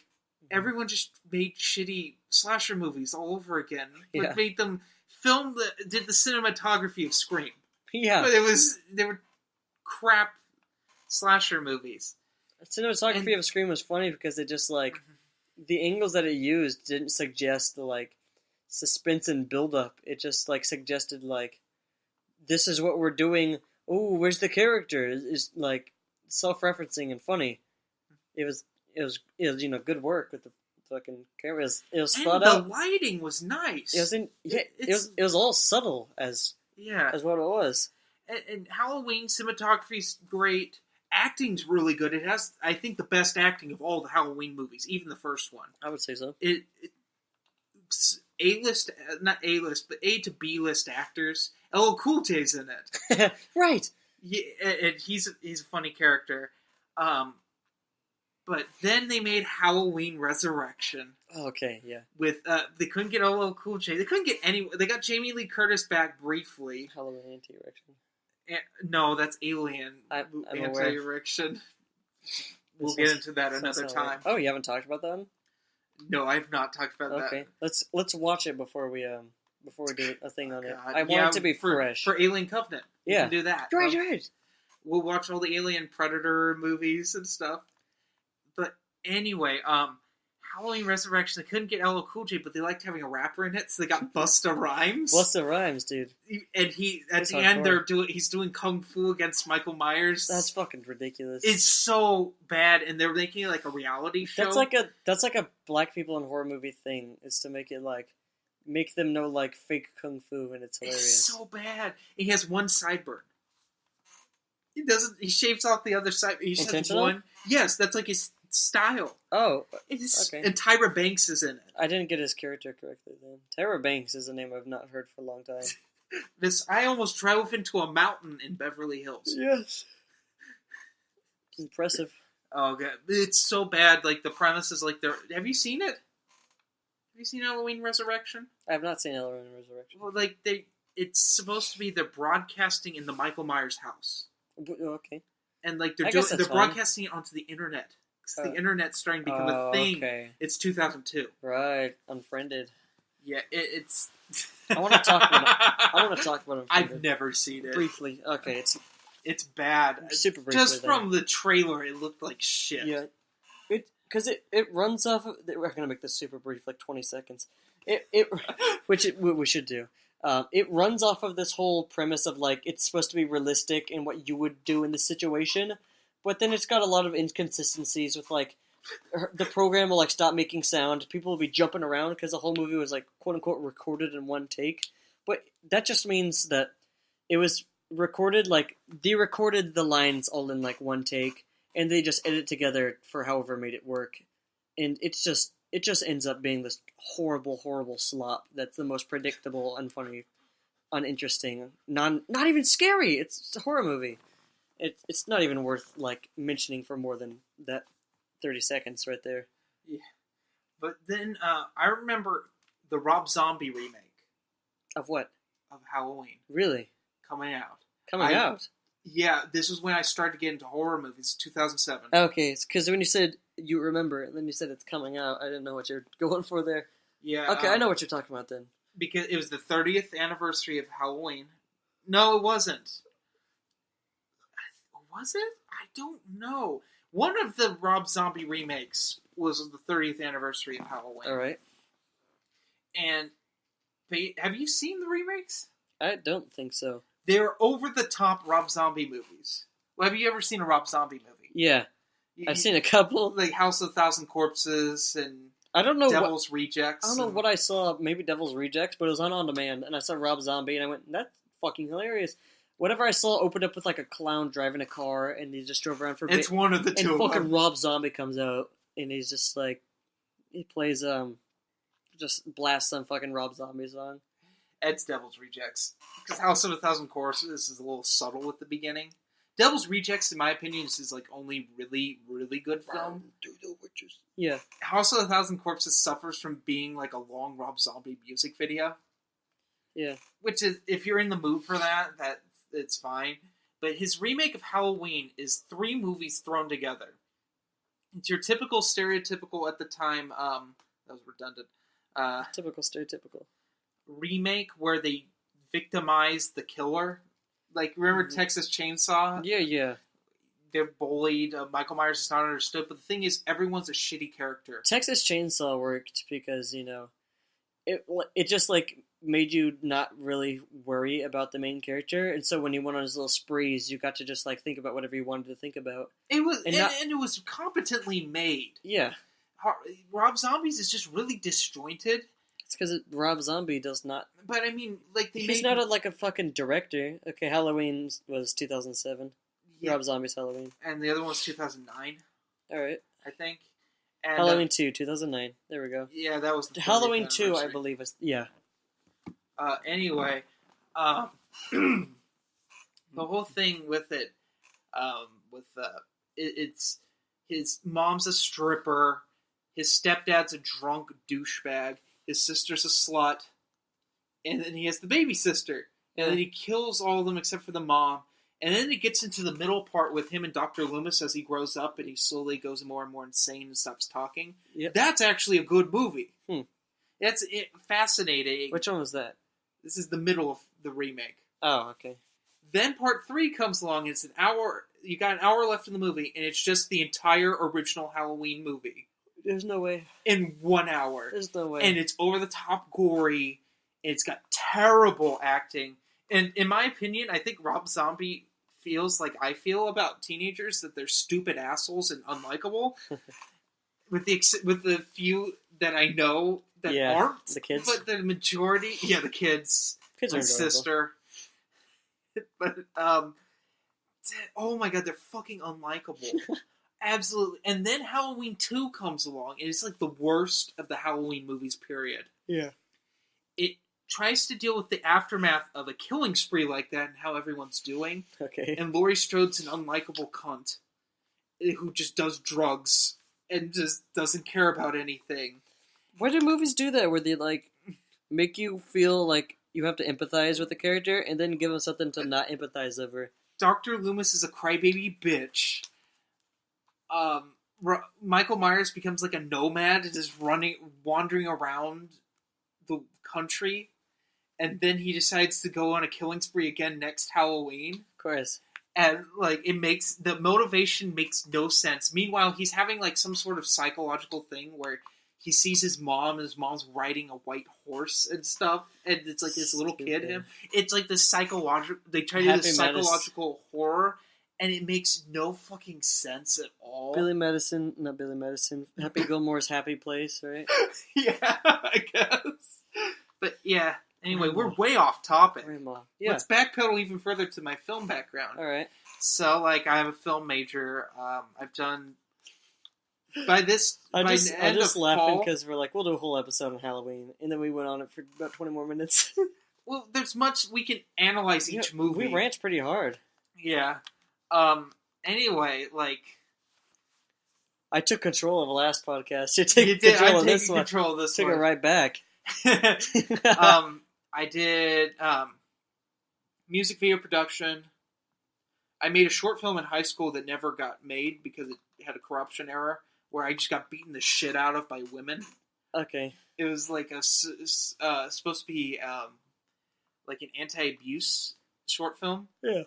everyone just made shitty slasher movies all over again. Like made them did the cinematography of Scream.
Yeah,
but they were crap slasher movies.
The cinematography of Scream was funny because it just like the angles that it used didn't suggest the like suspense and build up. It just like suggested like this is what we're doing. Oh, where's the character? Is like self-referencing and funny. It was good work with the fucking camera. It was spot out.
The lighting was nice.
It was all subtle as what it was.
And Halloween cinematography's great. Acting's really good. It has, I think, the best acting of all the Halloween movies, even the first one.
I would say so.
A-list, not A-list, but A to B-list actors. LL Cool J's in it.
Right.
Yeah, and he's a funny character. But then they made Halloween Resurrection.
Oh, okay, yeah.
With they couldn't get LL Cool J. They couldn't get anyone. They got Jamie Lee Curtis back briefly.
Halloween Anti-Erection.
No, that's Alien Anti-Erection. We'll get into that another time.
Oh, you haven't talked about that one?
No, I've not talked about that.
Okay, let's watch it before we do a thing on it. I want it to be fresh
for Alien Covenant. We can do that.
Right.
We'll watch all the Alien Predator movies and stuff. But anyway, Halloween Resurrection. They couldn't get LL Cool J, but they liked having a rapper in it, so they got Busta Rhymes.
Busta Rhymes, dude.
And at the end, he's doing kung fu against Michael Myers.
That's fucking ridiculous.
It's so bad, and they're making it like a reality show.
That's like a black people in horror movie thing, is to make it like make them know like fake kung fu, and it's hilarious.
It's so bad. He has one sideburn. He doesn't. He shaves off the other side. He just has one. Yes, that's like his style.
Oh,
okay. And Tyra Banks is in it.
I didn't get his character correctly then. Tyra Banks is a name I've not heard for a long time.
I almost drove into a mountain in Beverly Hills.
Yes. Impressive.
Oh god, it's so bad. Like the premise is like have you seen it? Have you seen Halloween Resurrection?
I have not seen Halloween Resurrection.
Well, like it's supposed to be they're broadcasting in the Michael Myers house.
Okay.
And like they're broadcasting it onto the internet. The internet's starting to become a thing. Okay. It's 2002.
Right, Unfriended.
Yeah, it's.
I want to talk about Unfriended.
I've never seen it.
Briefly, okay,
it's bad.
Super briefly.
Just from the trailer, it looked like shit.
Yeah, because it runs off of. We're gonna make this super brief, like 20 seconds. We should do. It runs off of this whole premise of like it's supposed to be realistic in what you would do in this situation. But then it's got a lot of inconsistencies with, like, the program will like stop making sound. People will be jumping around because the whole movie was like quote unquote recorded in one take. But that just means that it was recorded like they recorded the lines all in like one take, and they just edit together for however made it work, and it just ends up being this horrible slop that's the most predictable, unfunny, uninteresting, not even scary. It's a horror movie. It's not even worth like mentioning for more than that 30 seconds right there.
Yeah, but then I remember the Rob Zombie remake
of what?
Of Halloween.
Really?
Coming out.
Out?
Yeah, this was when I started to get into horror movies, 2007.
Okay, because when you said you remember, and then you said it's coming out, I didn't know what you're going for there.
Yeah.
Okay, I know what you're talking about then.
Because it was the 30th anniversary of Halloween. No, it wasn't. Was it? I don't know. One of the Rob Zombie remakes was the 30th anniversary of Halloween.
All right.
And have you seen the remakes?
I don't think so.
They're over-the-top Rob Zombie movies. Well, have you ever seen a Rob Zombie movie?
Yeah. I've seen a couple.
Like House of a Thousand Corpses and
I don't know
Devil's Rejects.
I don't know what I saw, maybe Devil's Rejects, but it was on demand, and I saw Rob Zombie, and I went, that's fucking hilarious. Whatever I saw opened up with like a clown driving a car, and he just drove around for a bit.
It's one of the two.
And fucking Rob Zombie comes out, and he's just like, he plays, just blasts some fucking Rob Zombie song.
It's Devil's Rejects. Because House of a Thousand Corpses is a little subtle at the beginning. Devil's Rejects, in my opinion, is like only really, really good film.
Yeah.
House of a Thousand Corpses suffers from being like a long Rob Zombie music video.
Yeah.
Which is, if you're in the mood for that, it's fine. But his remake of Halloween is 3 movies thrown together. It's your typical, stereotypical at the time, that was redundant.
Typical, stereotypical.
Remake where they victimize the killer. Like, remember Texas Chainsaw?
Yeah.
They're bullied. Michael Myers is not understood. But the thing is, everyone's a shitty character.
Texas Chainsaw worked because, it just, like, made you not really worry about the main character. And so when he went on his little sprees, you got to just, like, think about whatever you wanted to think about.
It was, and it was competently made.
Yeah.
Rob Zombie's is just really disjointed.
It's because Rob Zombie does not...
But, I mean, like,
he's not a fucking director. Okay, Halloween was 2007. Yeah. Rob Zombie's Halloween.
And the other one was 2009.
Alright.
I think. And,
Halloween 2, 2009. There we go.
Yeah, that was the
Halloween 2, I believe, was... Yeah.
Anyway, the whole thing with it, it's his mom's a stripper, his stepdad's a drunk douchebag, his sister's a slut, and then he has the baby sister, and then he kills all of them except for the mom, and then it gets into the middle part with him and Dr. Loomis as he grows up and he slowly goes more and more insane and stops talking.
Yep.
That's actually a good movie. That's fascinating.
Which one was that?
This is the middle of the remake.
Oh, okay.
Then part 3 comes along, and it's an hour. You got an hour left in the movie, and it's just the entire original Halloween movie.
There's no way.
In 1 hour.
There's no way.
And it's over-the-top gory. It's got terrible acting. And in my opinion, I think Rob Zombie feels like I feel about teenagers, that they're stupid assholes and unlikable. with the few that I know that aren't.
The kids.
But the majority... Yeah, the kids.
Kids are
my sister. But, oh my god, they're fucking unlikable. Absolutely. And then Halloween 2 comes along, and it's like the worst of the Halloween movies, period.
Yeah.
It tries to deal with the aftermath of a killing spree like that and how everyone's doing.
Okay.
And Laurie Strode's an unlikable cunt who just does drugs and just doesn't care about anything.
Why do movies do that, where they, like, make you feel like you have to empathize with the character, and then give them something to not empathize over?
Dr. Loomis is a crybaby bitch. Michael Myers becomes like a nomad and is wandering around the country, and then he decides to go on a killing spree again next Halloween.
Of course.
And, like, the motivation makes no sense. Meanwhile, he's having, like, some sort of psychological thing where he sees his mom, and his mom's riding a white horse and stuff, and it's like this little kid him. It's like this psychological... They try to do this psychological horror, and it makes no fucking sense at all.
Not Billy Madison. Happy Gilmore's Happy Place, right?
Yeah, I guess. But yeah, anyway, we're way off topic.
Yeah.
Let's backpedal even further to my film background.
All right.
So, like, I have a film major. I've done... I'm just laughing
because we're like, we'll do a whole episode on Halloween, and then we went on it for about 20 more minutes.
Well, there's much we can analyze each movie.
We rant pretty hard.
Yeah. Anyway, like,
I took control of the last podcast. You take control of this one. Took it right back.
I did music video production. I made a short film in high school that never got made because it had a corruption error where I just got beaten the shit out of by women. Okay. It was like supposed to be like an anti-abuse short film. Yeah.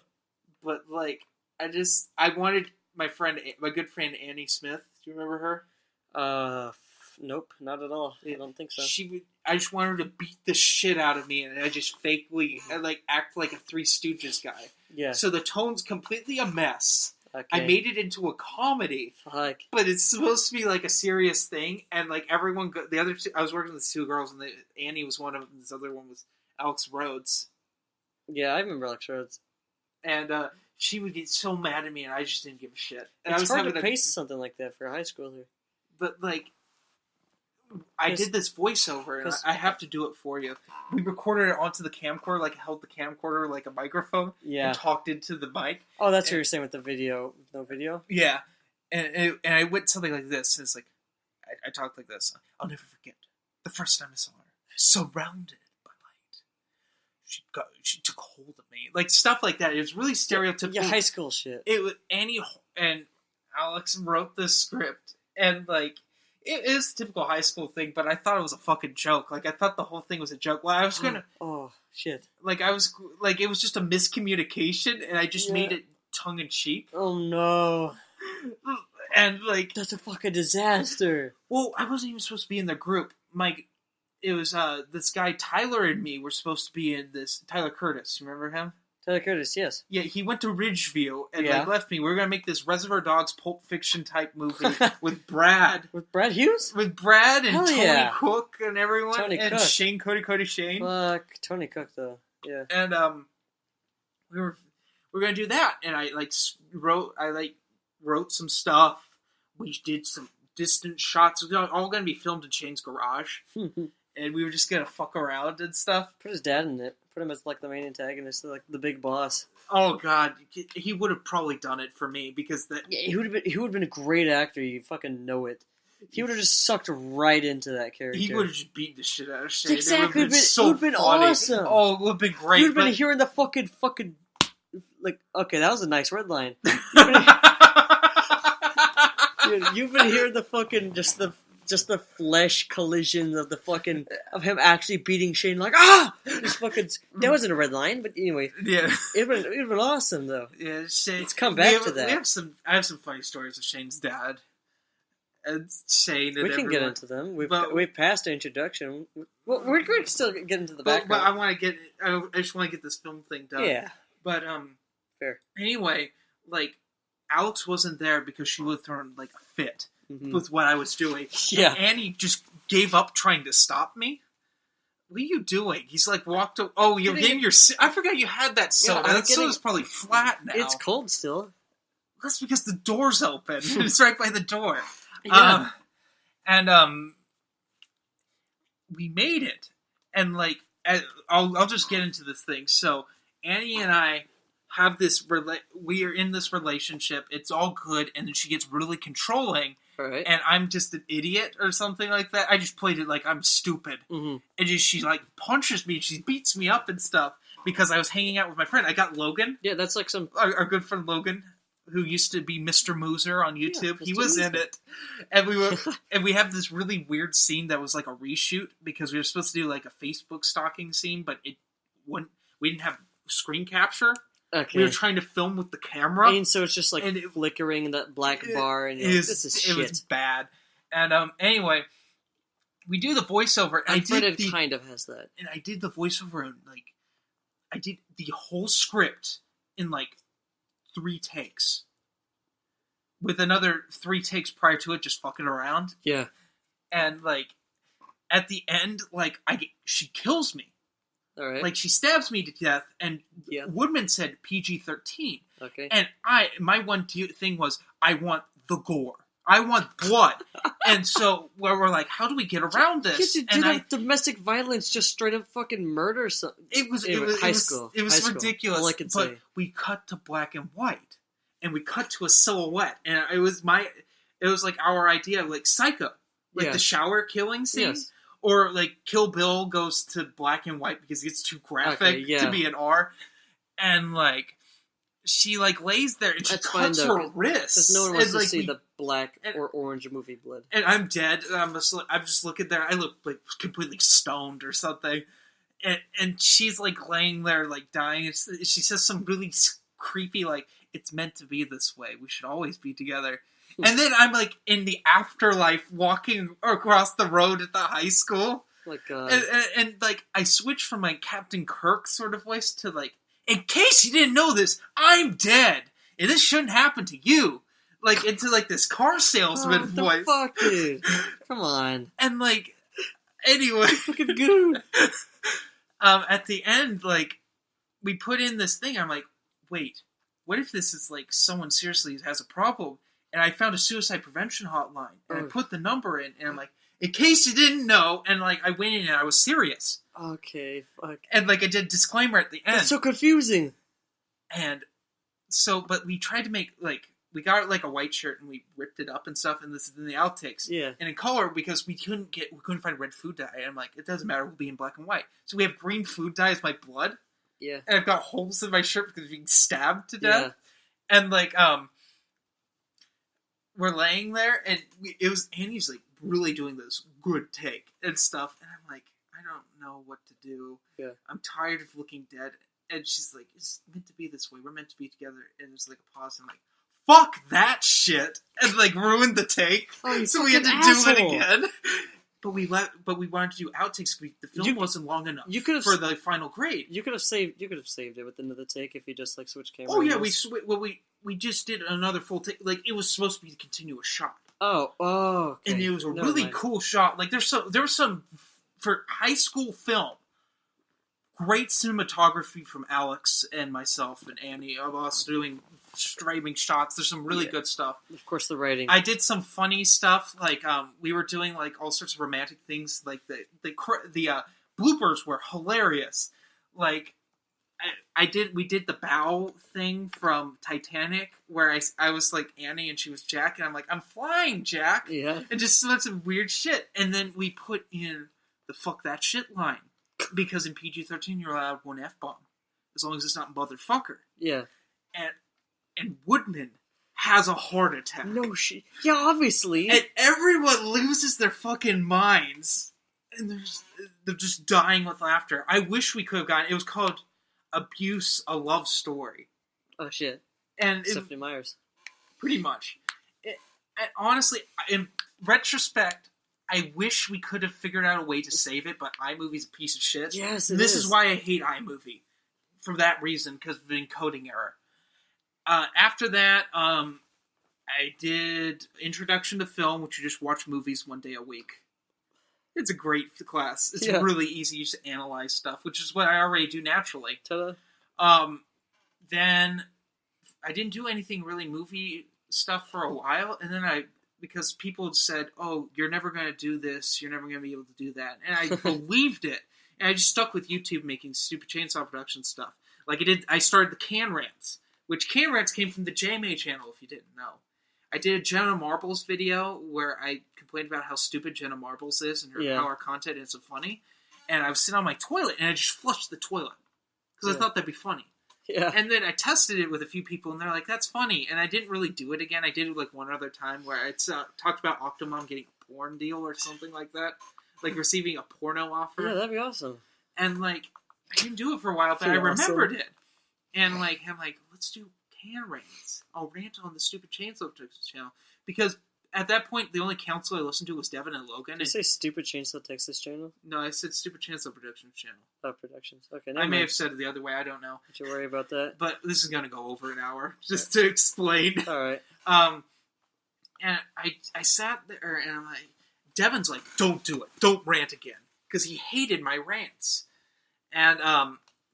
But like I wanted my good friend Annie Smith. Do you remember her?
Nope, not at all. I don't think so.
I just wanted her to beat the shit out of me, and I just act like a Three Stooges guy. Yeah. So the tone's completely a mess. Okay. I made it into a comedy. Fuck. But it's supposed to be like a serious thing, and like everyone, the other two, I was working with 2 girls, and Annie was one of them. This other one was Alex Rhodes.
Yeah, I remember Alex Rhodes.
And she would get so mad at me, and I just didn't give a shit. And
it's hard to pace something like that for a high schooler.
But like, I did this voiceover, and I have to do it for you. We recorded it onto the camcorder, like held the camcorder like a microphone, and talked into the mic.
Oh, that's what you're saying with the video. No video?
Yeah. And I went something like this. And it's like, I talked like this. I'll never forget the first time I saw her, surrounded by light. She took hold of me. Like, stuff like that. It was really stereotypical.
Yeah, high school shit.
It was Annie and Alex wrote this script, and like, it is a typical high school thing, but I thought it was a fucking joke. Like, I thought the whole thing was a joke. Well, I was gonna...
Oh, shit.
Like, it was just a miscommunication, and I just made it tongue-in-cheek.
Oh, no.
And, like...
That's a fucking disaster.
Well, I wasn't even supposed to be in the group. It was, this guy, Tyler, and me were supposed to be in this... Tyler Curtis, you remember him?
Tyler Curtis, yes.
Yeah, he went to Ridgeview and left me. We were going to make this Reservoir Dogs Pulp Fiction type movie with Brad.
With Brad Hughes?
With Brad and Tony Cook and everyone.
Tony
and
Cook.
Shane, Cody Shane.
Fuck, Tony Cook, though. Yeah.
And we were going to do that. And I wrote some stuff. We did some distant shots. It was all going to be filmed in Shane's garage. And we were just going to fuck around and stuff.
Put his dad in it. Put him as like the main antagonist, like the big boss.
Oh god, he would have probably done it for me because
he would have been a great actor. You fucking know it. He would have just sucked right into that character.
He would have just beaten the shit out of Shane.
Exactly,
it would have been
awesome.
Oh, it would have been great.
You'd have been hearing the fucking like. Okay, that was a nice red line. You've been hearing the fucking just the flesh collision of of him actually beating Shane like just fucking that wasn't a red line, but anyway. Yeah. It'd been awesome though.
Yeah, Shane.
Let's come back to that.
I have some funny stories of Shane's dad. And Shane and
we can get into them. We've passed introduction. Well, we're going to still get into the background.
But I just want to get this film thing done. Yeah. But fair. Anyway, like Alex wasn't there because she would have thrown like a fit. Mm-hmm. With what I was doing. Yeah. And Annie just gave up trying to stop me. What are you doing? He's like walked up. Oh, you're getting your... I forgot you had that soda. That soda's probably flat now.
It's cold still.
That's because the door's open. It's right by the door. Yeah. We made it. And like, I'll just get into this thing. So, Annie and I have this... we are in this relationship. It's all good. And then she gets really controlling. Right. And I'm just an idiot or something like that. I just played it like I'm stupid. Mm-hmm. And she like punches me. She beats me up and stuff because I was hanging out with my friend. I got Logan.
Yeah, that's like
our good friend Logan, who used to be Mr. Mooser on YouTube. Yeah, he was in it, and we have this really weird scene that was like a reshoot because we were supposed to do like a Facebook stalking scene, but we didn't have screen capture. Okay. We were trying to film with the camera.
And so it's just like flickering that black bar. And this is shit.
It was bad. And anyway, we do the voiceover.
It kind of has that.
And I did the voiceover, like, I did the whole script in like 3 takes. With another 3 takes prior to it just fucking around.
Yeah.
And, like, at the end, like, she kills me.
All right.
Like, she stabs me to death, and Woodman said PG-13.
Okay.
And my one thing was, I want the gore. I want blood. And so we're like, how do we get around this?
Kids who did domestic violence, just straight up fucking murder something.
It was
high school.
It was
high
ridiculous.
All I can say.
We cut to black and white, and we cut to a silhouette, and it was like our idea, like Psycho, like the shower killing scene, or like Kill Bill goes to black and white because it's too graphic to be an R, and like. She, like, lays there, and she cuts her wrist.
Because no one wants to see the black or orange movie blood.
And I'm dead, and I'm just looking there. I look, like, completely stoned or something. And she's, like, laying there, like, dying. She says some really creepy, like, it's meant to be this way. We should always be together. And then I'm, like, in the afterlife, walking across the road at the high school.
Like,
and like, I switched from, like, Captain Kirk sort of voice to, like, in case you didn't know this, I'm dead, and this shouldn't happen to you. Like, into, like, this car salesman voice.
Fuck, dude. Come on.
And, like, anyway.
Fucking goon.
At the end, like, we put in this thing. I'm like, wait, what if this is, like, someone seriously has a problem? And I found a suicide prevention hotline, and I put the number in, and I'm like, in case you didn't know, and, like, I went in and I was serious.
Okay, fuck.
And, like, I did a disclaimer at the end.
That's so confusing.
And so, but we tried to make, like, we got, like, a white shirt and we ripped it up and stuff, and this is in the outtakes.
Yeah.
And in color, because we couldn't find red food dye. And I'm like, it doesn't matter, we'll be in black and white. So we have green food dye as my blood.
Yeah.
And I've got holes in my shirt because being stabbed to death. Yeah. And, like, we're laying there, and Annie's, like, really doing this good take and stuff, and I'm like, I don't know what to do.
Yeah.
I'm tired of looking dead. And she's like, it's meant to be this way. We're meant to be together. And there's like a pause. And I'm like, fuck that shit. And like ruined the take.
Oh,
so we had to do it again. But we wanted to do outtakes. The film wasn't long enough for the final grade.
You could have saved it with another take if you just like switched cameras.
Oh yeah, we just did another full take. Like it was supposed to be a continuous shot.
Oh, okay.
And it was a really cool shot. Like there was some for high school film. Great cinematography from Alex and myself and Annie of us doing streaming shots. There's some really good stuff.
Of course, the writing.
I did some funny stuff. Like we were doing like all sorts of romantic things. Like the bloopers were hilarious. Like we did the bow thing from Titanic where I was like Annie and she was Jack and I'm like, I'm flying, Jack.
Yeah.
And just some weird shit. And then we put in the fuck that shit line. Because in PG-13 you're allowed one F-bomb. As long as it's not motherfucker.
Yeah.
And Woodman has a heart attack.
No shit. Yeah, obviously.
And everyone loses their fucking minds. And they're just dying with laughter. I wish we could have gotten... It was called Abuse, a Love Story.
Oh shit.
And
Stephanie Myers.
Pretty much. And honestly, in retrospect... I wish we could have figured out a way to save it, but iMovie's a piece of shit.
Yes,
This is why I hate iMovie. For that reason, because of the encoding error. After that, I did Introduction to Film, which you just watch movies one day a week. It's a great class. It's really easy to analyze stuff, which is what I already do naturally.
Ta-da.
Then I didn't do anything really movie stuff for a while, and then because people had said, oh, you're never going to do this, you're never going to be able to do that. And I believed it. And I just stuck with YouTube making Stupid Chainsaw Production stuff. Like I started the Can Rants, which Can Rants came from the JMA channel, if you didn't know. I did a Jenna Marbles video where I complained about how stupid Jenna Marbles is and how our content isn't funny. And I was sitting on my toilet, and I just flushed the toilet. Because I thought that'd be funny.
Yeah.
And then I tested it with a few people, and they're like, that's funny. And I didn't really do it again. I did it like one other time where I talked about Octomom getting a porn deal or something like that. Like receiving a porno offer.
Yeah, that'd be awesome.
And like, I didn't do it for a while, but I remembered it. And like, I'm like, let's do Can Rants. I'll rant on the Stupid Chainsaw Production channel. Because at that point, the only council I listened to was Devin and Logan.
Did you say Stupid Chainsaw Texas channel?
No, I said Stupid Chainsaw Productions channel.
Oh, Productions. Okay,
I may have said it the other way. I don't know.
Don't you worry about that.
But this is going to go over an hour, just to explain.
All right.
And I sat there, and I'm like, Devin's like, don't do it. Don't rant again. Because he hated my rants. And,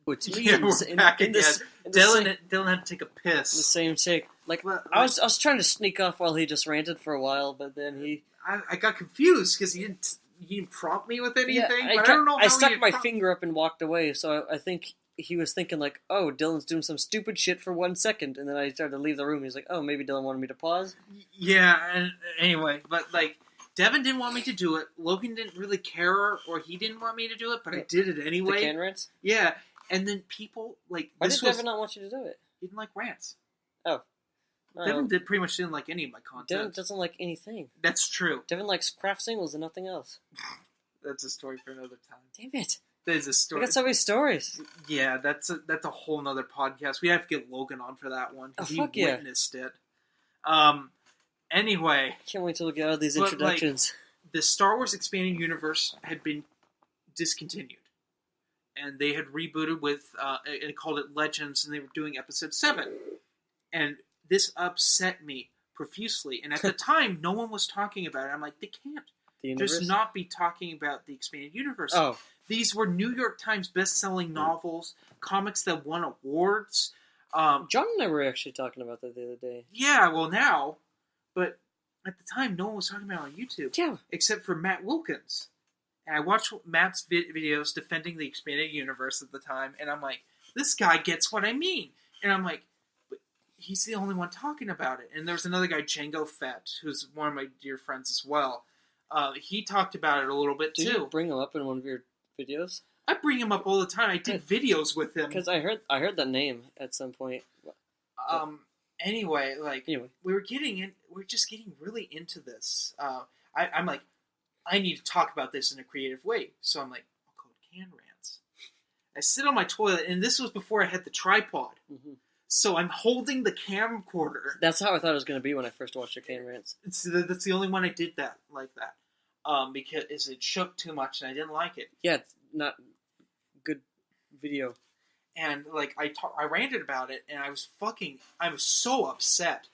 which means
yeah, we're back again. Dylan had to take a piss.
The same take. Like, I was trying to sneak off while he just ranted for a while, but then he...
I got confused because he didn't prompt me with anything.
Yeah,
I don't know how
I stuck my finger up and walked away, so I think he was thinking like, oh, Dylan's doing some stupid shit for 1 second, and then I started to leave the room. He's like, oh, maybe Dylan wanted me to pause.
Yeah, and anyway, but like, Devin didn't want me to do it. Logan didn't really care, or he didn't want me to do it, but I did it anyway.
The can rants?
Yeah, and then people, like...
Why did Devin not want you to do it?
He didn't like rants.
Oh.
Devin pretty much didn't like any of my content.
Devin doesn't like anything.
That's true.
Devin likes craft singles and nothing else.
That's a story for another time.
Damn it.
That is a story.
We got so many stories.
Yeah, that's a whole nother podcast. We have to get Logan on for that one.
Oh,
he
fuck yeah.
witnessed it. Anyway.
Can't wait till we get out of these introductions.
Like, the Star Wars Expanded Universe had been discontinued. And they had rebooted with, they called it Legends, and they were doing episode 7. And this upset me profusely. And at the time, no one was talking about it. I'm like, they can't just not be talking about the Expanded Universe.
Oh.
These were New York Times best-selling novels, comics that won awards.
John and I were actually talking about that the other day.
Yeah, well, now. But at the time, no one was talking about it on YouTube.
Yeah. Except
for Matt Wilkins. And I watched Matt's videos defending the Expanded Universe at the time, and I'm like, this guy gets what I mean. And I'm like, but he's the only one talking about it. And there's another guy, Django Fett, who's one of my dear friends as well. He talked about it a little bit, too.
Did you bring him up in one of your videos?
I bring him up all the time. I did videos with him.
Because I heard that name at some point.
Anyway, we're just getting really into this. I'm like, I need to talk about this in a creative way. So I'm like, I'll call it Can Rants. I sit on my toilet, and this was before I had the tripod. Mm-hmm. So I'm holding the camcorder.
That's how I thought it was going to be when I first watched your Can Rants.
That's the only one I did that like that. Because it shook too much, and I didn't like it.
Yeah, it's not good video.
And, like, I ranted about it, and I was so upset.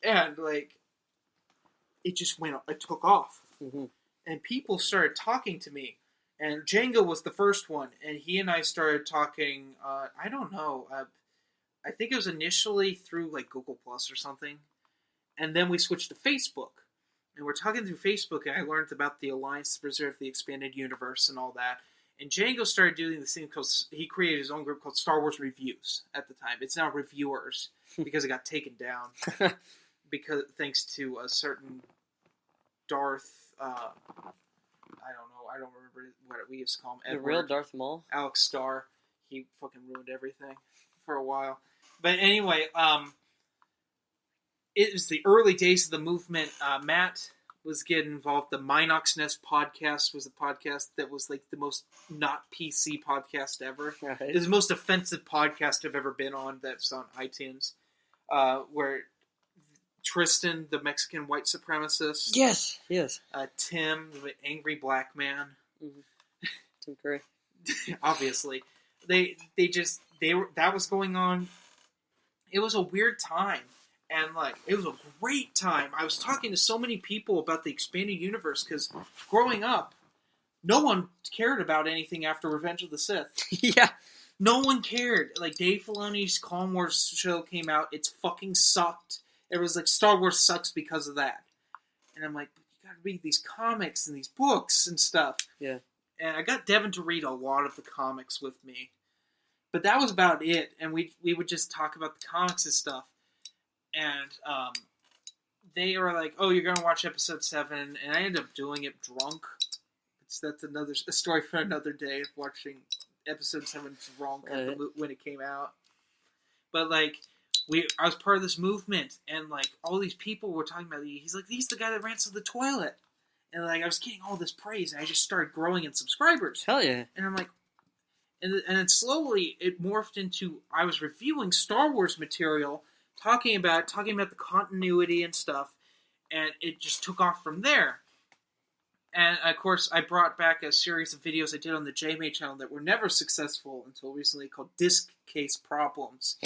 And, like, it took off. Mm-hmm. And people started talking to me. And Django was the first one, and he and I started talking, I don't know, I think it was initially through, like, Google Plus or something. And then we switched to Facebook. And we're talking through Facebook, and I learned about the Alliance to Preserve the Expanded Universe and all that. And Django started doing this thing because he created his own group called Star Wars Reviews at the time. It's now Reviewers because it got taken down thanks to a certain Darth. I don't know. I don't remember what we used to call him.
The real Darth Maul?
Alex Starr. He fucking ruined everything for a while. But anyway, it was the early days of the movement. Matt was getting involved. The Minox Nest podcast was a podcast that was like the most not PC podcast ever. Right. It was the most offensive podcast I've ever been on that's on iTunes. Where Tristan, the Mexican white supremacist.
Yes.
Tim, the angry black man.
Mm-hmm. Tim Curry.
Obviously. That was going on. It was a weird time. And, like, it was a great time. I was talking to so many people about the Expanded Universe, because growing up, no one cared about anything after Revenge of the Sith.
Yeah.
No one cared. Like, Dave Filoni's Clone Wars show came out. It's fucking sucked. It was like, Star Wars sucks because of that. And I'm like, but you gotta read these comics and these books and stuff.
Yeah.
And I got Devin to read a lot of the comics with me. But that was about it. And we would just talk about the comics and stuff. And they were like, "Oh, you're going to watch episode 7," and I ended up doing it drunk. That's a story for another day. Watching episode 7 drunk when it came out. But like, I was part of this movement, and like all these people were talking about. He's like, "He's the guy that rants to the toilet," and like I was getting all this praise, and I just started growing in subscribers.
Hell yeah!
And I'm like, and then slowly it morphed into I was reviewing Star Wars material. Talking about the continuity and stuff, And it just took off from there. And, of course, I brought back a series of videos I did on the JMA channel that were never successful until recently called Disc Case Problems.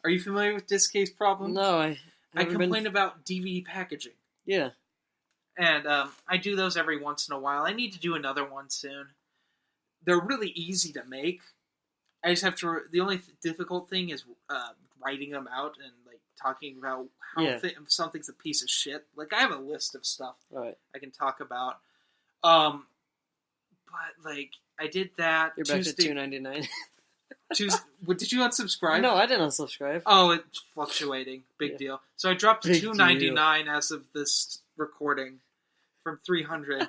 Are you familiar with Disc Case Problems?
No,
I complain about DVD packaging.
Yeah.
And I do those every once in a while. I need to do another one soon. They're really easy to make. I just have to... The only difficult thing is writing them out and like talking about how something's a piece of shit. Like, I have a list of stuff I can talk about. But, like, I did that.
You're back to $2.99.
Did you unsubscribe?
No, I didn't unsubscribe.
Oh, it's fluctuating. Big deal. So I dropped to $2.99 as of this recording from $300.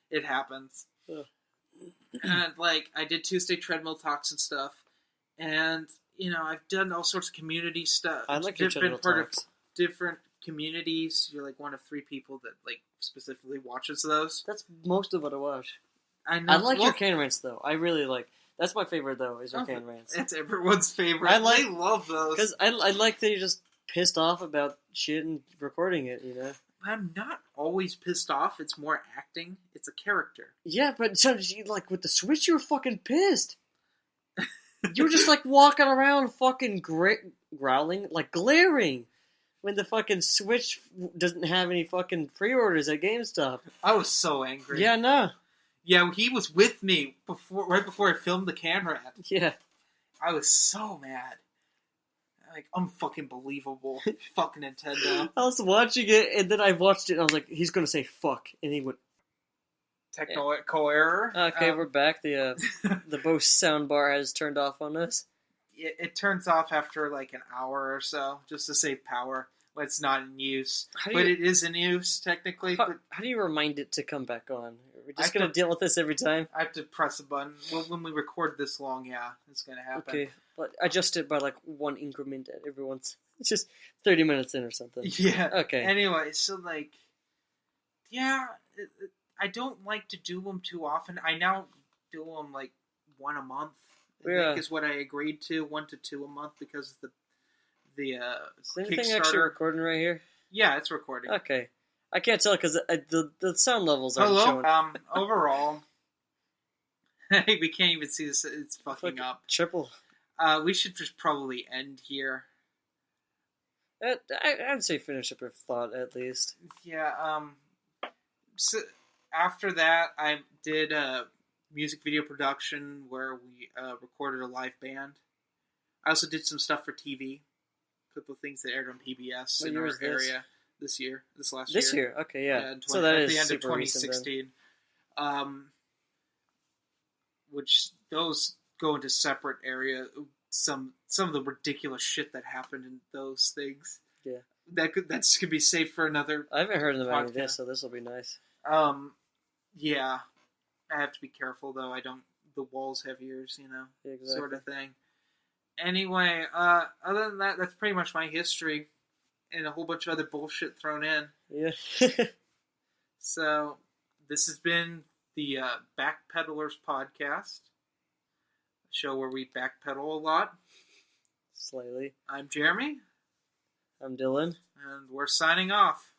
It happens.
Ugh.
And, like, I did Tuesday treadmill talks and stuff. And, you know, I've done all sorts of community stuff.
I like your treadmill talks.
Of different communities. You're, like, one of 3 people that, like, specifically watches those.
That's most of what I watch.
I know.
I like your can rants, though. I really like... That's my favorite, though, is your can rants.
It's everyone's favorite. They love those.
Because I like that you're just pissed off about shit and recording it, you know?
I'm not always pissed off. It's more acting. It's a character.
Yeah, but sometimes you, like, with the Switch, you were fucking pissed. You were just, like, walking around fucking growling, like, glaring. When the fucking Switch doesn't have any fucking pre-orders at GameStop.
I was so angry.
Yeah, no.
Yeah, he was with me right before I filmed the can rant.
Yeah.
I was so mad. Like, unfucking believable. Fucking Nintendo.
I was watching it, and then I watched it, and I was like, he's gonna say fuck. And he went...
Technical error.
Okay, we're back. The Bose soundbar has turned off on us.
It turns off after, like, an hour or so, just to save power. When it's not in use. But it is in use, technically.
How do you remind it to come back on? We're just going to deal with this every time?
I have to press a button. Well, when we record this long, yeah, it's going to happen.
Okay, but adjust it by, like, 1 increment at every once. It's just 30 minutes in or something.
Yeah.
Okay.
Anyway, so, like, yeah, I don't like to do them too often. I now do them, like, 1 a month. I think is what I agreed to, 1 to 2 a month, because the
is anything actually recording right here?
Yeah, it's recording.
Okay. I can't tell because the sound levels aren't showing.
Overall, we can't even see this. It's fucking up.
Triple.
We should just probably end here.
I'd say finish up your thought at least.
Yeah. So after that, I did a music video production where we recorded a live band. I also did some stuff for TV. A couple of things that aired on PBS in our area this last year.
This year? Okay, yeah.
So that is the end of 2016. Which those go into separate area. Some of the ridiculous shit that happened in those things.
Yeah.
That could be saved for another.
I haven't heard of any of this, so this will be nice.
Yeah. I have to be careful though. The walls have ears, you know,
exactly.
Sort of thing. Anyway, other than that, that's pretty much my history, and a whole bunch of other bullshit thrown in.
Yeah.
So, this has been the Backpedalers Podcast, a show where we backpedal a lot.
Slightly.
I'm Jeremy.
I'm Dylan.
And we're signing off.